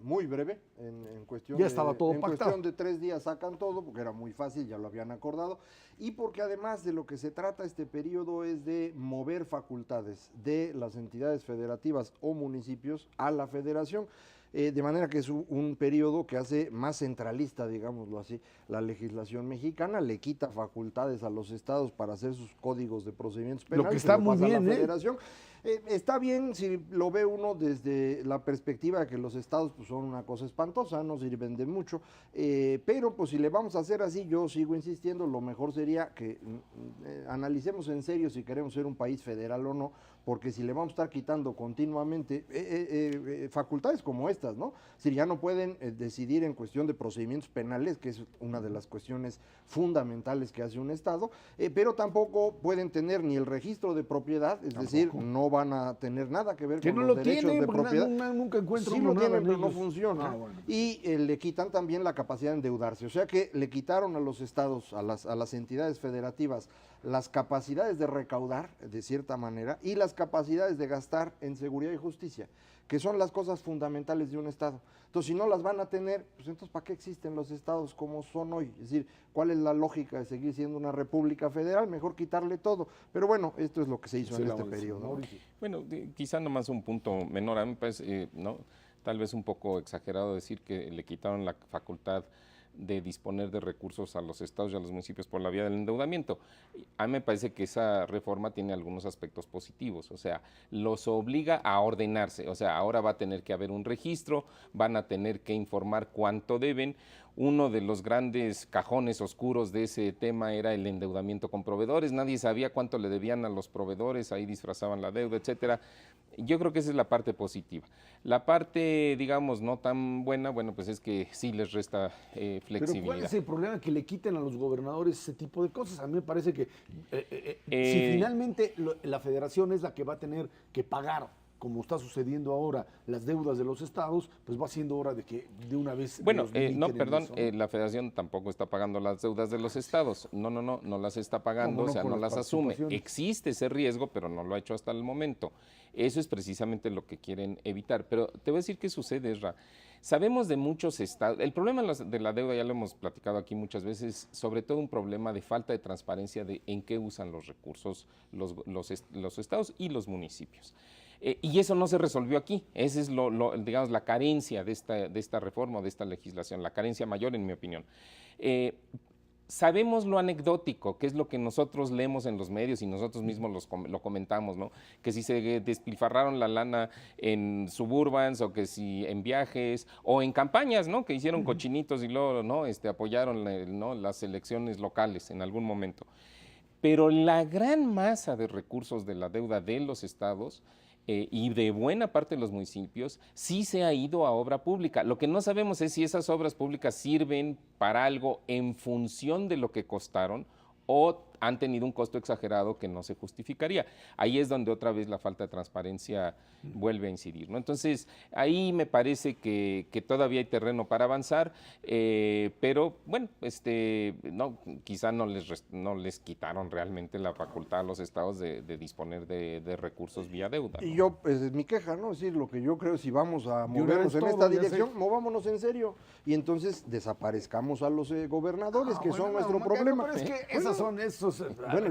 Speaker 3: muy breve en cuestión
Speaker 1: ya estaba todo
Speaker 3: en
Speaker 1: pactado.
Speaker 3: cuestión de 3 días sacan todo, porque era muy fácil, ya lo habían acordado, y porque además de lo que se trata este periodo es de mover facultades de las entidades federativas o municipios a la federación. De manera que es un periodo que hace más centralista, digámoslo así, la legislación mexicana, le quita facultades a los estados para hacer sus códigos de procedimientos penales.
Speaker 1: Lo que está muy bien,
Speaker 3: a la federación. Está bien si lo ve uno desde la perspectiva de que los estados pues, son una cosa espantosa, no sirven de mucho, pero pues si le vamos a hacer así, yo sigo insistiendo, lo mejor sería que analicemos en serio si queremos ser un país federal o no, porque si le vamos a estar quitando continuamente facultades como estas, ¿no? Si ya no pueden decidir en cuestión de procedimientos penales, que es una de las cuestiones fundamentales que hace un Estado, pero tampoco pueden tener ni el registro de propiedad, es decir, no van a tener nada que ver
Speaker 1: que
Speaker 3: con
Speaker 1: no
Speaker 3: los
Speaker 1: lo
Speaker 3: derechos
Speaker 1: tienen,
Speaker 3: de propiedad.
Speaker 1: Nunca encuentro
Speaker 3: sí
Speaker 1: uno
Speaker 3: lo tienen,
Speaker 1: nada en
Speaker 3: pero no
Speaker 1: ellos.
Speaker 3: funciona.
Speaker 1: Bueno.
Speaker 3: Y le quitan también la capacidad de endeudarse, o sea que le quitaron a los estados, a las entidades federativas, las capacidades de recaudar, de cierta manera, y las capacidades de gastar en seguridad y justicia, que son las cosas fundamentales de un Estado. Entonces, si no las van a tener, pues entonces, ¿para qué existen los estados como son hoy? Es decir, ¿cuál es la lógica de seguir siendo una república federal? Mejor quitarle todo. Pero bueno, esto es lo que se hizo en este periodo, ¿no?
Speaker 4: Bueno, quizá nomás un punto menor, a mí me parece, ¿no? Tal vez un poco exagerado decir que le quitaron la facultad de disponer de recursos a los estados y a los municipios por la vía del endeudamiento. A mí me parece que esa reforma tiene algunos aspectos positivos, o sea, los obliga a ordenarse, o sea, ahora va a tener que haber un registro, van a tener que informar cuánto deben. Uno de los grandes cajones oscuros de ese tema era el endeudamiento con proveedores, nadie sabía cuánto le debían a los proveedores, ahí disfrazaban la deuda, etcétera. Yo creo que esa es la parte positiva. La parte, digamos, no tan buena, bueno, pues es que sí les resta flexibilidad.
Speaker 1: Pero ¿cuál es el problema? Que le quiten a los gobernadores ese tipo de cosas. A mí me parece que si finalmente la federación es la que va a tener que pagar, como está sucediendo ahora, las deudas de los estados, pues va siendo hora de que de una vez...
Speaker 4: Bueno, no, perdón, la federación tampoco está pagando las deudas de los estados. No las está pagando, o sea, no las asume. Existe ese riesgo, pero no lo ha hecho hasta el momento. Eso es precisamente lo que quieren evitar. Pero te voy a decir qué sucede, Esra. Sabemos de muchos estados, el problema de la deuda ya lo hemos platicado aquí muchas veces, sobre todo un problema de falta de transparencia de en qué usan los recursos los estados y los municipios. Y eso no se resolvió aquí. Esa es digamos, la carencia de esta reforma, de esta legislación, la carencia mayor en mi opinión. Sabemos lo anecdótico, que es lo que nosotros leemos en los medios y nosotros mismos lo comentamos, ¿no? Que si se despilfarraron la lana en suburbans o que si en viajes o en campañas, ¿no? Que hicieron cochinitos y luego, ¿no? Apoyaron, ¿no? Las elecciones locales en algún momento. Pero la gran masa de recursos de la deuda de los estados y de buena parte de los municipios sí se ha ido a obra pública. Lo que no sabemos es si esas obras públicas sirven para algo en función de lo que costaron o han tenido un costo exagerado que no se justificaría. Ahí es donde otra vez la falta de transparencia vuelve a incidir, ¿no? Entonces, ahí me parece que todavía hay terreno para avanzar, pero bueno, no, quizá no les quitaron realmente la facultad a los estados de disponer de recursos vía deuda, ¿no?
Speaker 3: Y yo, pues es mi queja, ¿no? Es decir, lo que yo creo, si vamos a movernos en esta dirección, movámonos en serio. Y entonces desaparezcamos a los gobernadores, que son nuestro problema.
Speaker 1: Pero es que esas son esos,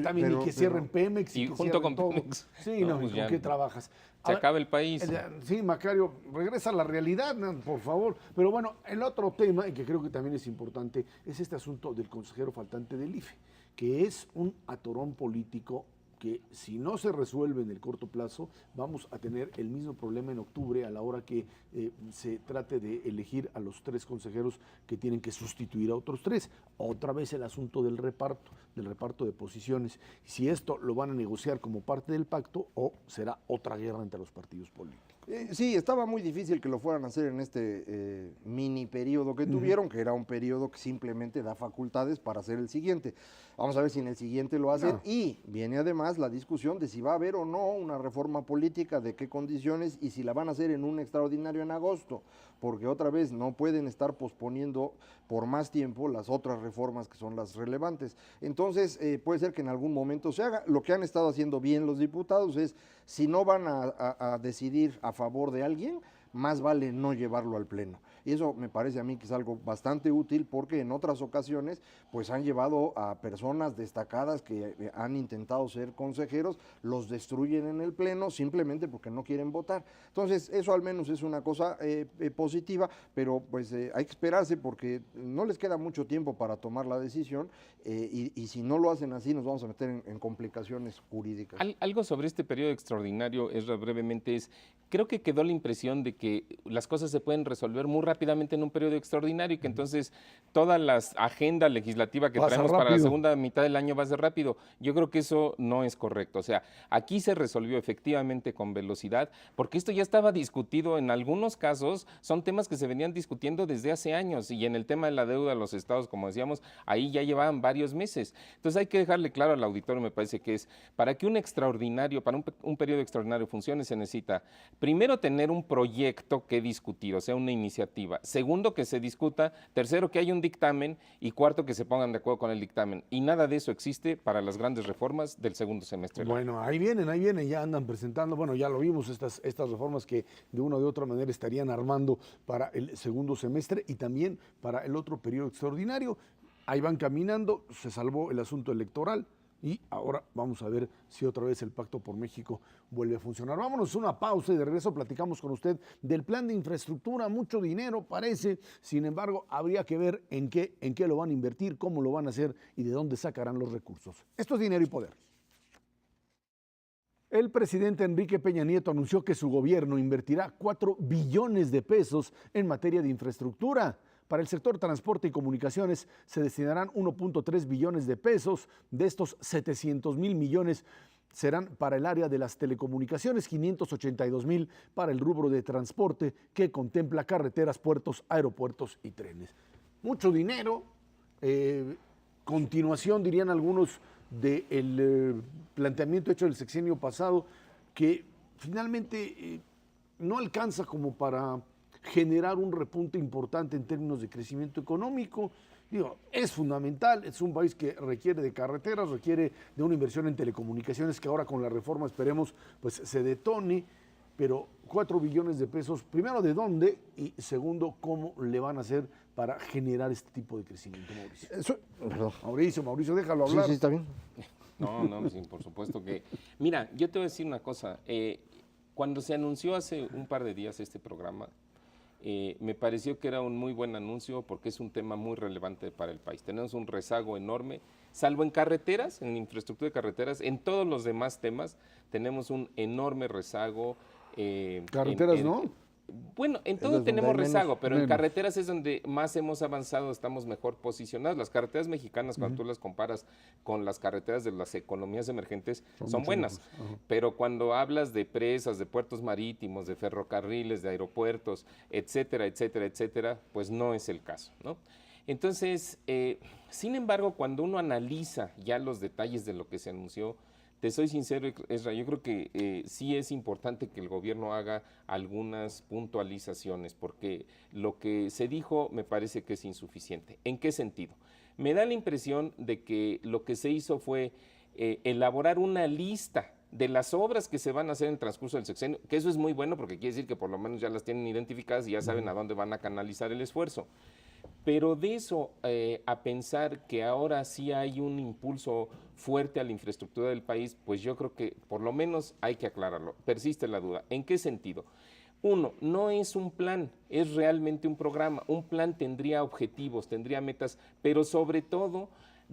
Speaker 1: también y que cierren Pemex.
Speaker 4: Y junto con Pemex.
Speaker 1: Sí, no, pues ¿con qué trabajas?
Speaker 4: Se acaba el país.
Speaker 1: Sí, Macario, regresa a la realidad, por favor. Pero bueno, el otro tema, y que creo que también es importante, es este asunto del consejero faltante del IFE, que es un atorón político que si no se resuelve en el corto plazo, vamos a tener el mismo problema en octubre a la hora que se trate de elegir a los 3 consejeros que tienen que sustituir a otros 3. Otra vez el asunto del reparto de posiciones. Si esto lo van a negociar como parte del pacto o será otra guerra entre los partidos políticos.
Speaker 3: Sí, estaba muy difícil que lo fueran a hacer en este mini periodo que tuvieron, que era un periodo que simplemente da facultades para hacer el siguiente. Vamos a ver si en el siguiente lo hacen. Y viene además la discusión de si va a haber o no una reforma política, de qué condiciones y si la van a hacer en un extraordinario en agosto, porque otra vez no pueden estar posponiendo por más tiempo las otras reformas que son las relevantes. Entonces puede ser que en algún momento se haga. Lo que han estado haciendo bien los diputados es, si no van a decidir a favor de alguien, más vale no llevarlo al pleno. Y eso me parece a mí que es algo bastante útil, porque en otras ocasiones pues han llevado a personas destacadas que han intentado ser consejeros, los destruyen en el pleno simplemente porque no quieren votar. Entonces eso al menos es una cosa positiva, pero pues hay que esperarse porque no les queda mucho tiempo para tomar la decisión y si no lo hacen así nos vamos a meter en complicaciones jurídicas.
Speaker 4: Algo sobre este periodo extraordinario, brevemente, creo que quedó la impresión de que las cosas se pueden resolver muy rápidamente en un periodo extraordinario y que entonces toda la agenda legislativa que traemos para la segunda mitad del año va a ser rápido. Yo creo que eso no es correcto. O sea, aquí se resolvió efectivamente con velocidad, porque esto ya estaba discutido en algunos casos, son temas que se venían discutiendo desde hace años, y en el tema de la deuda de los estados, como decíamos, ahí ya llevaban varios meses. Entonces hay que dejarle claro al auditorio, me parece que es, para que un extraordinario, para un periodo extraordinario funcione, se necesita Primero, tener un proyecto que discutir, o sea, una iniciativa. Segundo, que se discuta. Tercero, que haya un dictamen. Y cuarto, que se pongan de acuerdo con el dictamen. Y nada de eso existe para las grandes reformas del segundo semestre.
Speaker 1: Bueno, ahí vienen, ya andan presentando, bueno, ya lo vimos, estas reformas que de una u otra manera estarían armando para el segundo semestre y también para el otro periodo extraordinario. Ahí van caminando, se salvó el asunto electoral. Y ahora vamos a ver si otra vez el Pacto por México vuelve a funcionar. Vámonos a una pausa y de regreso platicamos con usted del plan de infraestructura. Mucho dinero parece, sin embargo, habría que ver en qué lo van a invertir, cómo lo van a hacer y de dónde sacarán los recursos. Esto es Dinero y Poder. El presidente Enrique Peña Nieto anunció que su gobierno invertirá 4 billones de pesos en materia de infraestructura. Para el sector transporte y comunicaciones se destinarán 1.3 billones de pesos. De estos, 700,000 millones serán para el área de las telecomunicaciones, 582,000 para el rubro de transporte, que contempla carreteras, puertos, aeropuertos y trenes. Mucho dinero. Continuación, dirían algunos, del planteamiento hecho el sexenio pasado, que finalmente no alcanza como para generar un repunte importante en términos de crecimiento económico. Digo, es fundamental, es un país que requiere de carreteras, requiere de una inversión en telecomunicaciones que ahora con la reforma esperemos pues se detone, pero 4 billones de pesos, primero, ¿de dónde? Y segundo, ¿cómo le van a hacer para generar este tipo de crecimiento, Mauricio? Mauricio, déjalo hablar.
Speaker 3: Sí, está bien.
Speaker 4: No, sí, por supuesto que... Mira, yo te voy a decir una cosa. Cuando se anunció hace un par de días este programa, me pareció que era un muy buen anuncio porque es un tema muy relevante para el país. Tenemos un rezago enorme, salvo en carreteras, en infraestructura de carreteras, en todos los demás temas tenemos un enorme rezago.
Speaker 1: Carreteras, ¿no?
Speaker 4: Bueno, en todo tenemos rezago, pero en carreteras es donde más hemos avanzado, estamos mejor posicionados. Las carreteras mexicanas, cuando tú las comparas con las carreteras de las economías emergentes, son buenas. Pero cuando hablas de presas, de puertos marítimos, de ferrocarriles, de aeropuertos, etcétera, etcétera, etcétera, pues no es el caso, ¿no? Entonces, sin embargo, cuando uno analiza ya los detalles de lo que se anunció, te soy sincero, Ezra, yo creo que sí es importante que el gobierno haga algunas puntualizaciones, porque lo que se dijo me parece que es insuficiente. ¿En qué sentido? Me da la impresión de que lo que se hizo fue elaborar una lista de las obras que se van a hacer en el transcurso del sexenio, que eso es muy bueno porque quiere decir que por lo menos ya las tienen identificadas y ya saben a dónde van a canalizar el esfuerzo. Pero de eso a pensar que ahora sí hay un impulso fuerte a la infraestructura del país, pues yo creo que por lo menos hay que aclararlo. Persiste la duda. ¿En qué sentido? Uno, no es un plan, es realmente un programa. Un plan tendría objetivos, tendría metas, pero sobre todo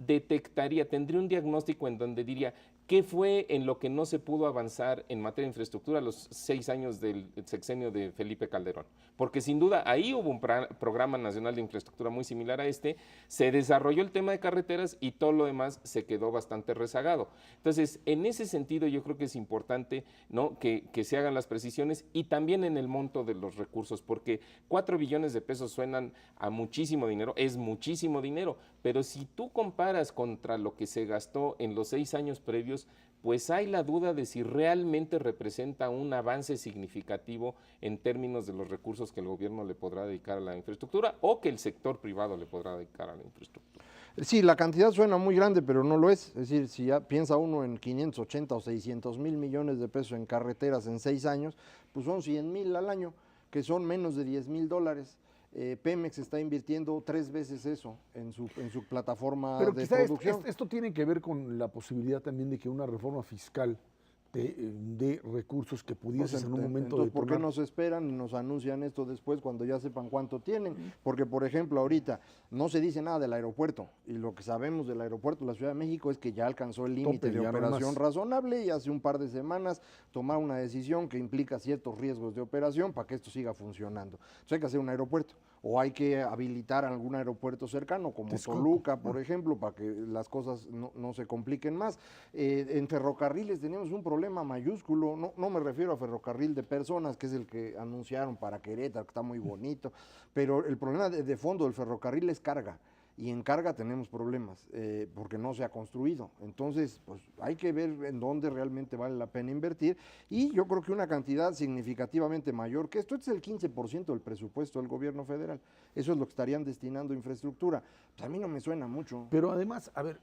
Speaker 4: tendría un diagnóstico en donde diría qué fue en lo que no se pudo avanzar en materia de infraestructura los 6 años del sexenio de Felipe Calderón. Porque sin duda ahí hubo un programa nacional de infraestructura muy similar a este, se desarrolló el tema de carreteras y todo lo demás se quedó bastante rezagado. Entonces, en ese sentido yo creo que es importante, ¿no?, que se hagan las precisiones y también en el monto de los recursos, porque 4 billones de pesos suenan a muchísimo dinero, es muchísimo dinero, pero si tú comparas contra lo que se gastó en los 6 años previos, pues hay la duda de si realmente representa un avance significativo en términos de los recursos que el gobierno le podrá dedicar a la infraestructura o que el sector privado le podrá dedicar a la infraestructura.
Speaker 3: Sí, la cantidad suena muy grande, pero no lo es. Es decir, si ya piensa uno en 580 o 600,000 millones de pesos en carreteras en 6 años, pues son 100,000 al año, que son menos de $10,000. Pemex está invirtiendo 3 veces eso en su plataforma de producción.
Speaker 1: Esto tiene que ver con la posibilidad también de que una reforma fiscal de recursos que pudieses en un momento
Speaker 3: entonces, ¿por qué nos esperan y nos anuncian esto después cuando ya sepan cuánto tienen? Porque, por ejemplo, ahorita no se dice nada del aeropuerto y lo que sabemos del aeropuerto de la Ciudad de México es que ya alcanzó el límite de operación razonable y hace un par de semanas tomar una decisión que implica ciertos riesgos de operación para que esto siga funcionando. Entonces hay que hacer un aeropuerto o hay que habilitar algún aeropuerto cercano como Toluca, por ejemplo, para que las cosas no se compliquen más. En ferrocarriles tenemos un problema mayúsculo, no me refiero a ferrocarril de personas, que es el que anunciaron para Querétaro, que está muy bonito, pero el problema de fondo del ferrocarril es carga. y en carga tenemos problemas porque no se ha construido. Entonces, pues hay que ver en dónde realmente vale la pena invertir y yo creo que una cantidad significativamente mayor que esto es el 15% del presupuesto del gobierno federal. Eso es lo que estarían destinando a infraestructura. Pues a mí no me suena mucho.
Speaker 1: Pero además, a ver,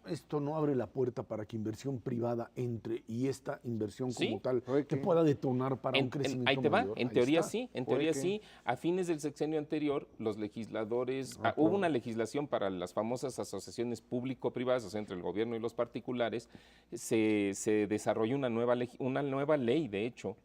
Speaker 1: esto no abre la puerta para que inversión privada entre y esta inversión
Speaker 4: Sí,
Speaker 1: como tal
Speaker 3: puede
Speaker 1: que
Speaker 3: que.
Speaker 1: pueda detonar para un crecimiento
Speaker 4: ahí te va,
Speaker 1: mayor.
Speaker 4: en
Speaker 1: Ahí
Speaker 4: teoría
Speaker 1: está.
Speaker 4: sí, en
Speaker 3: Puede
Speaker 4: teoría
Speaker 3: que.
Speaker 4: sí. A fines del sexenio anterior, los legisladores, hubo una legislación para las famosas asociaciones público-privadas, o sea, entre el gobierno y los particulares, se desarrolló una nueva ley, de hecho,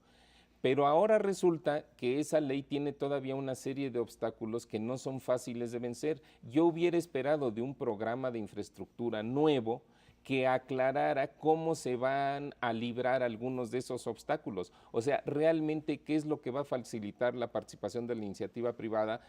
Speaker 4: pero ahora resulta que esa ley tiene todavía una serie de obstáculos que no son fáciles de vencer. Yo hubiera esperado de un programa de infraestructura nuevo que aclarara cómo se van a librar algunos de esos obstáculos. O sea, realmente qué es lo que va a facilitar la participación de la iniciativa privada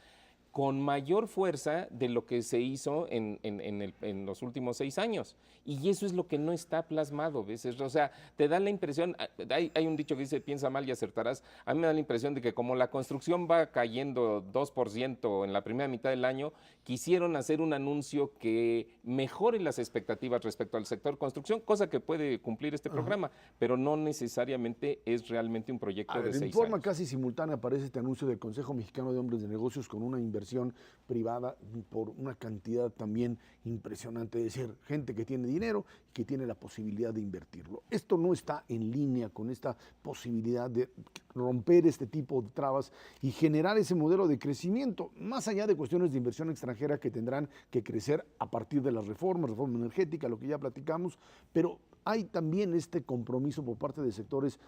Speaker 4: con mayor fuerza de lo que se hizo en los últimos 6 años. Y eso es lo que no está plasmado, ¿ves? O sea, te da la impresión, hay un dicho que dice, piensa mal y acertarás. A mí me da la impresión de que como la construcción va cayendo 2% en la primera mitad del año, quisieron hacer un anuncio que mejore las expectativas respecto al sector construcción, cosa que puede cumplir este programa, pero no necesariamente es realmente un proyecto de 6
Speaker 1: En forma
Speaker 4: años.
Speaker 1: casi simultánea aparece este anuncio del Consejo Mexicano de Hombres de Negocios con una inversión privada por una cantidad también impresionante, es decir, gente que tiene dinero y que tiene la posibilidad de invertirlo. Esto no está en línea con esta posibilidad de romper este tipo de trabas y generar ese modelo de crecimiento, más allá de cuestiones de inversión extranjera que tendrán que crecer a partir de las reforma energética, lo que ya platicamos, pero hay también este compromiso por parte de sectores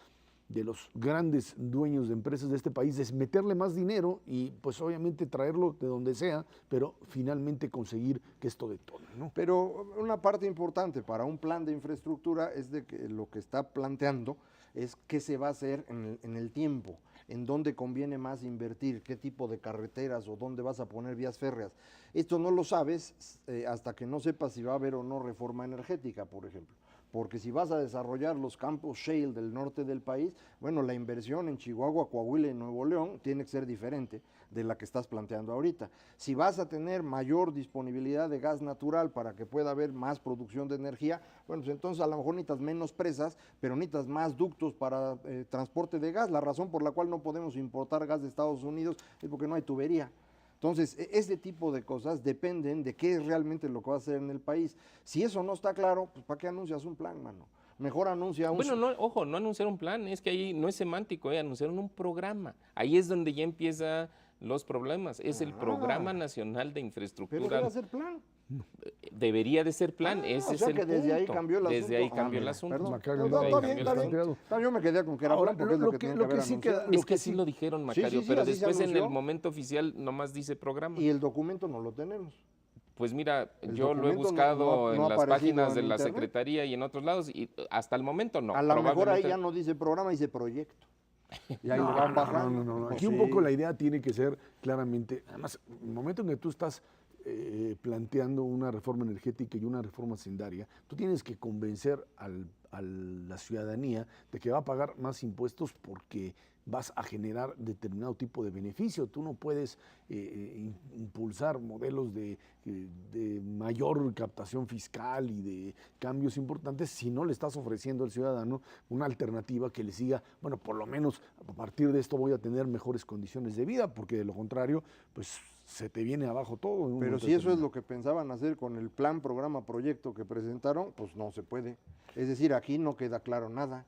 Speaker 1: de los grandes dueños de empresas de este país es meterle más dinero y pues obviamente traerlo de donde sea, pero finalmente conseguir que esto detone, ¿no?
Speaker 3: Pero una parte importante para un plan de infraestructura es de que lo que está planteando es qué se va a hacer en el tiempo, en dónde conviene más invertir, qué tipo de carreteras o dónde vas a poner vías férreas. Esto no lo sabes hasta que no sepas si va a haber o no reforma energética, por ejemplo. Porque si vas a desarrollar los campos shale del norte del país, bueno, la inversión en Chihuahua, Coahuila y Nuevo León tiene que ser diferente de la que estás planteando ahorita. Si vas a tener mayor disponibilidad de gas natural para que pueda haber más producción de energía, bueno, pues entonces a lo mejor necesitas menos presas, pero necesitas más ductos para transporte de gas. La razón por la cual no podemos importar gas de Estados Unidos es porque no hay tubería. Entonces, ese tipo de cosas dependen de qué es realmente lo que va a hacer en el país. Si eso no está claro, pues ¿para qué anuncias un plan, mano? Mejor anuncia un...
Speaker 4: Bueno, no, ojo, no anunciaron un plan, es que ahí no es semántico, anunciaron un programa. Ahí es donde ya empiezan los problemas. Es el Programa Nacional de Infraestructura.
Speaker 3: Pero debe ser plan.
Speaker 4: Debería de ser plan, ese
Speaker 3: o sea
Speaker 4: es el
Speaker 3: que desde ahí
Speaker 4: punto.
Speaker 3: cambió el asunto.
Speaker 4: Desde ahí cambió el
Speaker 3: mira,
Speaker 4: asunto.
Speaker 3: perdón.
Speaker 1: Macario,
Speaker 3: No,
Speaker 1: no,
Speaker 3: está
Speaker 1: no,
Speaker 3: bien,
Speaker 1: no,
Speaker 3: está bien.
Speaker 1: no.
Speaker 3: Yo me quedé con que era
Speaker 1: Ahora,
Speaker 3: plan porque es lo que tenía que haber
Speaker 1: sí
Speaker 3: anunciado.
Speaker 4: Es que sí lo dijeron, Macario,
Speaker 3: sí,
Speaker 4: pero
Speaker 3: así se
Speaker 4: después en el
Speaker 3: anunció.
Speaker 4: momento oficial nomás dice programa.
Speaker 3: Y el documento no lo tenemos.
Speaker 4: Pues mira,
Speaker 3: El
Speaker 4: yo lo he
Speaker 3: documento
Speaker 4: buscado
Speaker 3: no ha
Speaker 4: en las
Speaker 3: aparecido
Speaker 4: páginas de
Speaker 3: en
Speaker 4: la
Speaker 3: internet.
Speaker 4: Secretaría y en otros lados y hasta el momento no.
Speaker 3: A lo mejor ahí
Speaker 4: Probablemente-
Speaker 3: ya no dice programa, dice proyecto. Y ahí le van bajando.
Speaker 1: No.
Speaker 3: Pues
Speaker 1: Aquí un
Speaker 3: sí.
Speaker 1: poco la idea tiene que ser claramente, además, en el momento en que tú estás planteando una reforma energética y una reforma hacendaria, tú tienes que convencer a la ciudadanía de que va a pagar más impuestos porque vas a generar determinado tipo de beneficio. Tú no puedes impulsar modelos de mayor captación fiscal y de cambios importantes si no le estás ofreciendo al ciudadano una alternativa que le siga, bueno, por lo menos a partir de esto voy a tener mejores condiciones de vida, porque de lo contrario, pues se te viene abajo todo.
Speaker 3: Pero si eso es lo que pensaban hacer con el plan, programa, proyecto que presentaron, pues no se puede. Es decir, aquí no queda claro nada.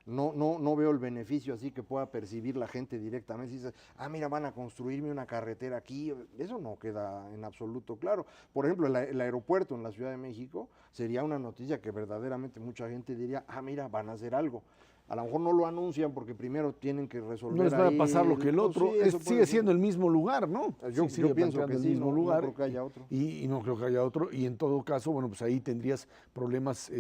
Speaker 3: No veo el beneficio así que pueda percibir la gente directamente. Si dice, mira, van a construirme una carretera aquí. Eso no queda en absoluto claro. Por ejemplo, el aeropuerto en la Ciudad de México sería una noticia que verdaderamente mucha gente diría, mira, van a hacer algo. A lo mejor no lo anuncian porque primero tienen que resolver.
Speaker 1: No les va a
Speaker 3: ahí
Speaker 1: pasar lo que el otro,
Speaker 3: sí, eso puede
Speaker 1: sigue
Speaker 3: ser.
Speaker 1: siendo el mismo lugar, ¿no?
Speaker 3: Yo
Speaker 1: Sigue
Speaker 3: pienso
Speaker 1: planteando
Speaker 3: que
Speaker 1: el
Speaker 3: sí,
Speaker 1: mismo
Speaker 3: no
Speaker 1: lugar.
Speaker 3: creo que haya otro.
Speaker 1: Y no creo que haya otro. Y en todo caso, bueno, pues ahí tendrías problemas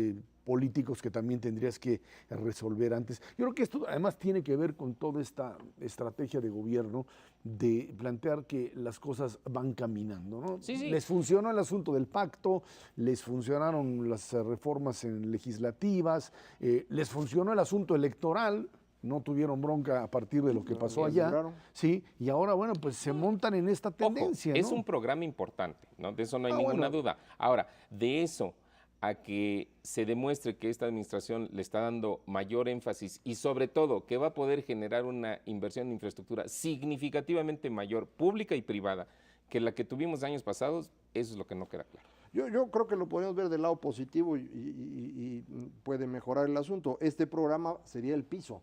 Speaker 1: políticos que también tendrías que resolver antes. Yo creo que esto además tiene que ver con toda esta estrategia de gobierno de plantear que las cosas van caminando, ¿no?
Speaker 4: Sí, sí.
Speaker 1: Les funcionó el asunto del pacto, les funcionaron las reformas legislativas, les funcionó el asunto electoral, no tuvieron bronca a partir de lo que pasó allá.
Speaker 3: Claro.
Speaker 1: Sí, y ahora, bueno, pues se montan en esta tendencia.
Speaker 4: Ojo, es
Speaker 1: ¿no?
Speaker 4: un programa importante, ¿no? De eso no hay
Speaker 1: Ah,
Speaker 4: ninguna
Speaker 1: bueno.
Speaker 4: duda. Ahora, de eso a que se demuestre que esta administración le está dando mayor énfasis y sobre todo que va a poder generar una inversión en infraestructura significativamente mayor, pública y privada, que la que tuvimos años pasados, eso es lo que no queda claro.
Speaker 3: Yo creo que lo podemos ver del lado positivo y puede mejorar el asunto. Este programa sería el piso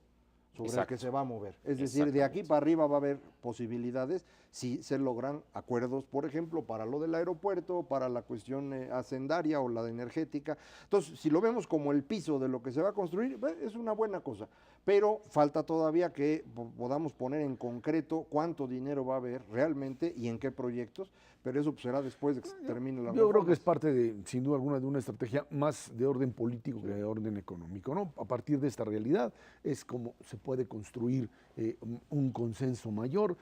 Speaker 3: sobre el
Speaker 4: Exacto.
Speaker 3: que se va a mover. Es decir, de aquí para arriba va a haber posibilidades si se logran acuerdos, por ejemplo, para lo del aeropuerto, para la cuestión hacendaria o la de energética. Entonces, si lo vemos como el piso de lo que se va a construir, es una buena cosa. Pero falta todavía que podamos poner en concreto cuánto dinero va a haber realmente y en qué proyectos, pero eso pues, será después de que se termine la
Speaker 1: Yo creo que es parte de, sin duda alguna, de una estrategia más de orden político que de orden económico, ¿no? A partir de esta realidad es como se puede construir un consenso mayor.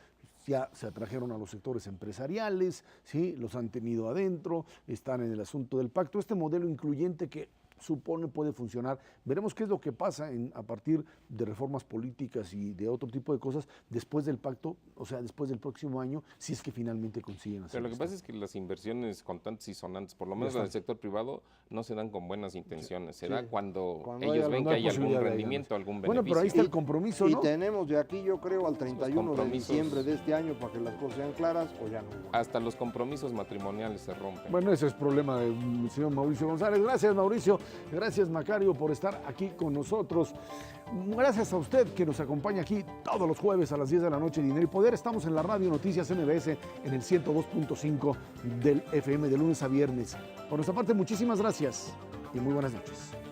Speaker 1: Ya se atrajeron a los sectores empresariales, ¿sí? Los han tenido adentro, están en el asunto del pacto. Este modelo incluyente que supone puede funcionar. Veremos qué es lo que pasa a partir de reformas políticas y de otro tipo de cosas después del pacto, o sea, después del próximo año, si es que finalmente consiguen hacer
Speaker 4: Pero lo que
Speaker 1: esto.
Speaker 4: pasa es que las inversiones contantes y sonantes, por lo menos en el sector privado, no se dan con buenas intenciones. Se da cuando
Speaker 3: Cuando
Speaker 4: ellos
Speaker 3: hay
Speaker 4: ven
Speaker 1: algo-
Speaker 4: que
Speaker 1: hay
Speaker 4: hay algún
Speaker 1: posibilidad de
Speaker 4: rendimiento, algún
Speaker 1: Bueno,
Speaker 4: beneficio.
Speaker 1: pero ahí está el compromiso,
Speaker 3: Y
Speaker 1: ¿no?
Speaker 3: tenemos de aquí, yo creo, al 31 de
Speaker 4: compromisos.
Speaker 3: diciembre de este año para que las cosas sean claras o ya no.
Speaker 4: Hasta los compromisos matrimoniales se rompen.
Speaker 1: Bueno, ese es problema del señor Mauricio González. Gracias, Mauricio. Gracias, Macario, por estar aquí con nosotros. Gracias a usted que nos acompaña aquí todos los jueves a las 10 de la noche. Dinero y Poder. Estamos en la radio Noticias MBS en el 102.5 del FM de lunes a viernes. Por nuestra parte, muchísimas gracias y muy buenas noches.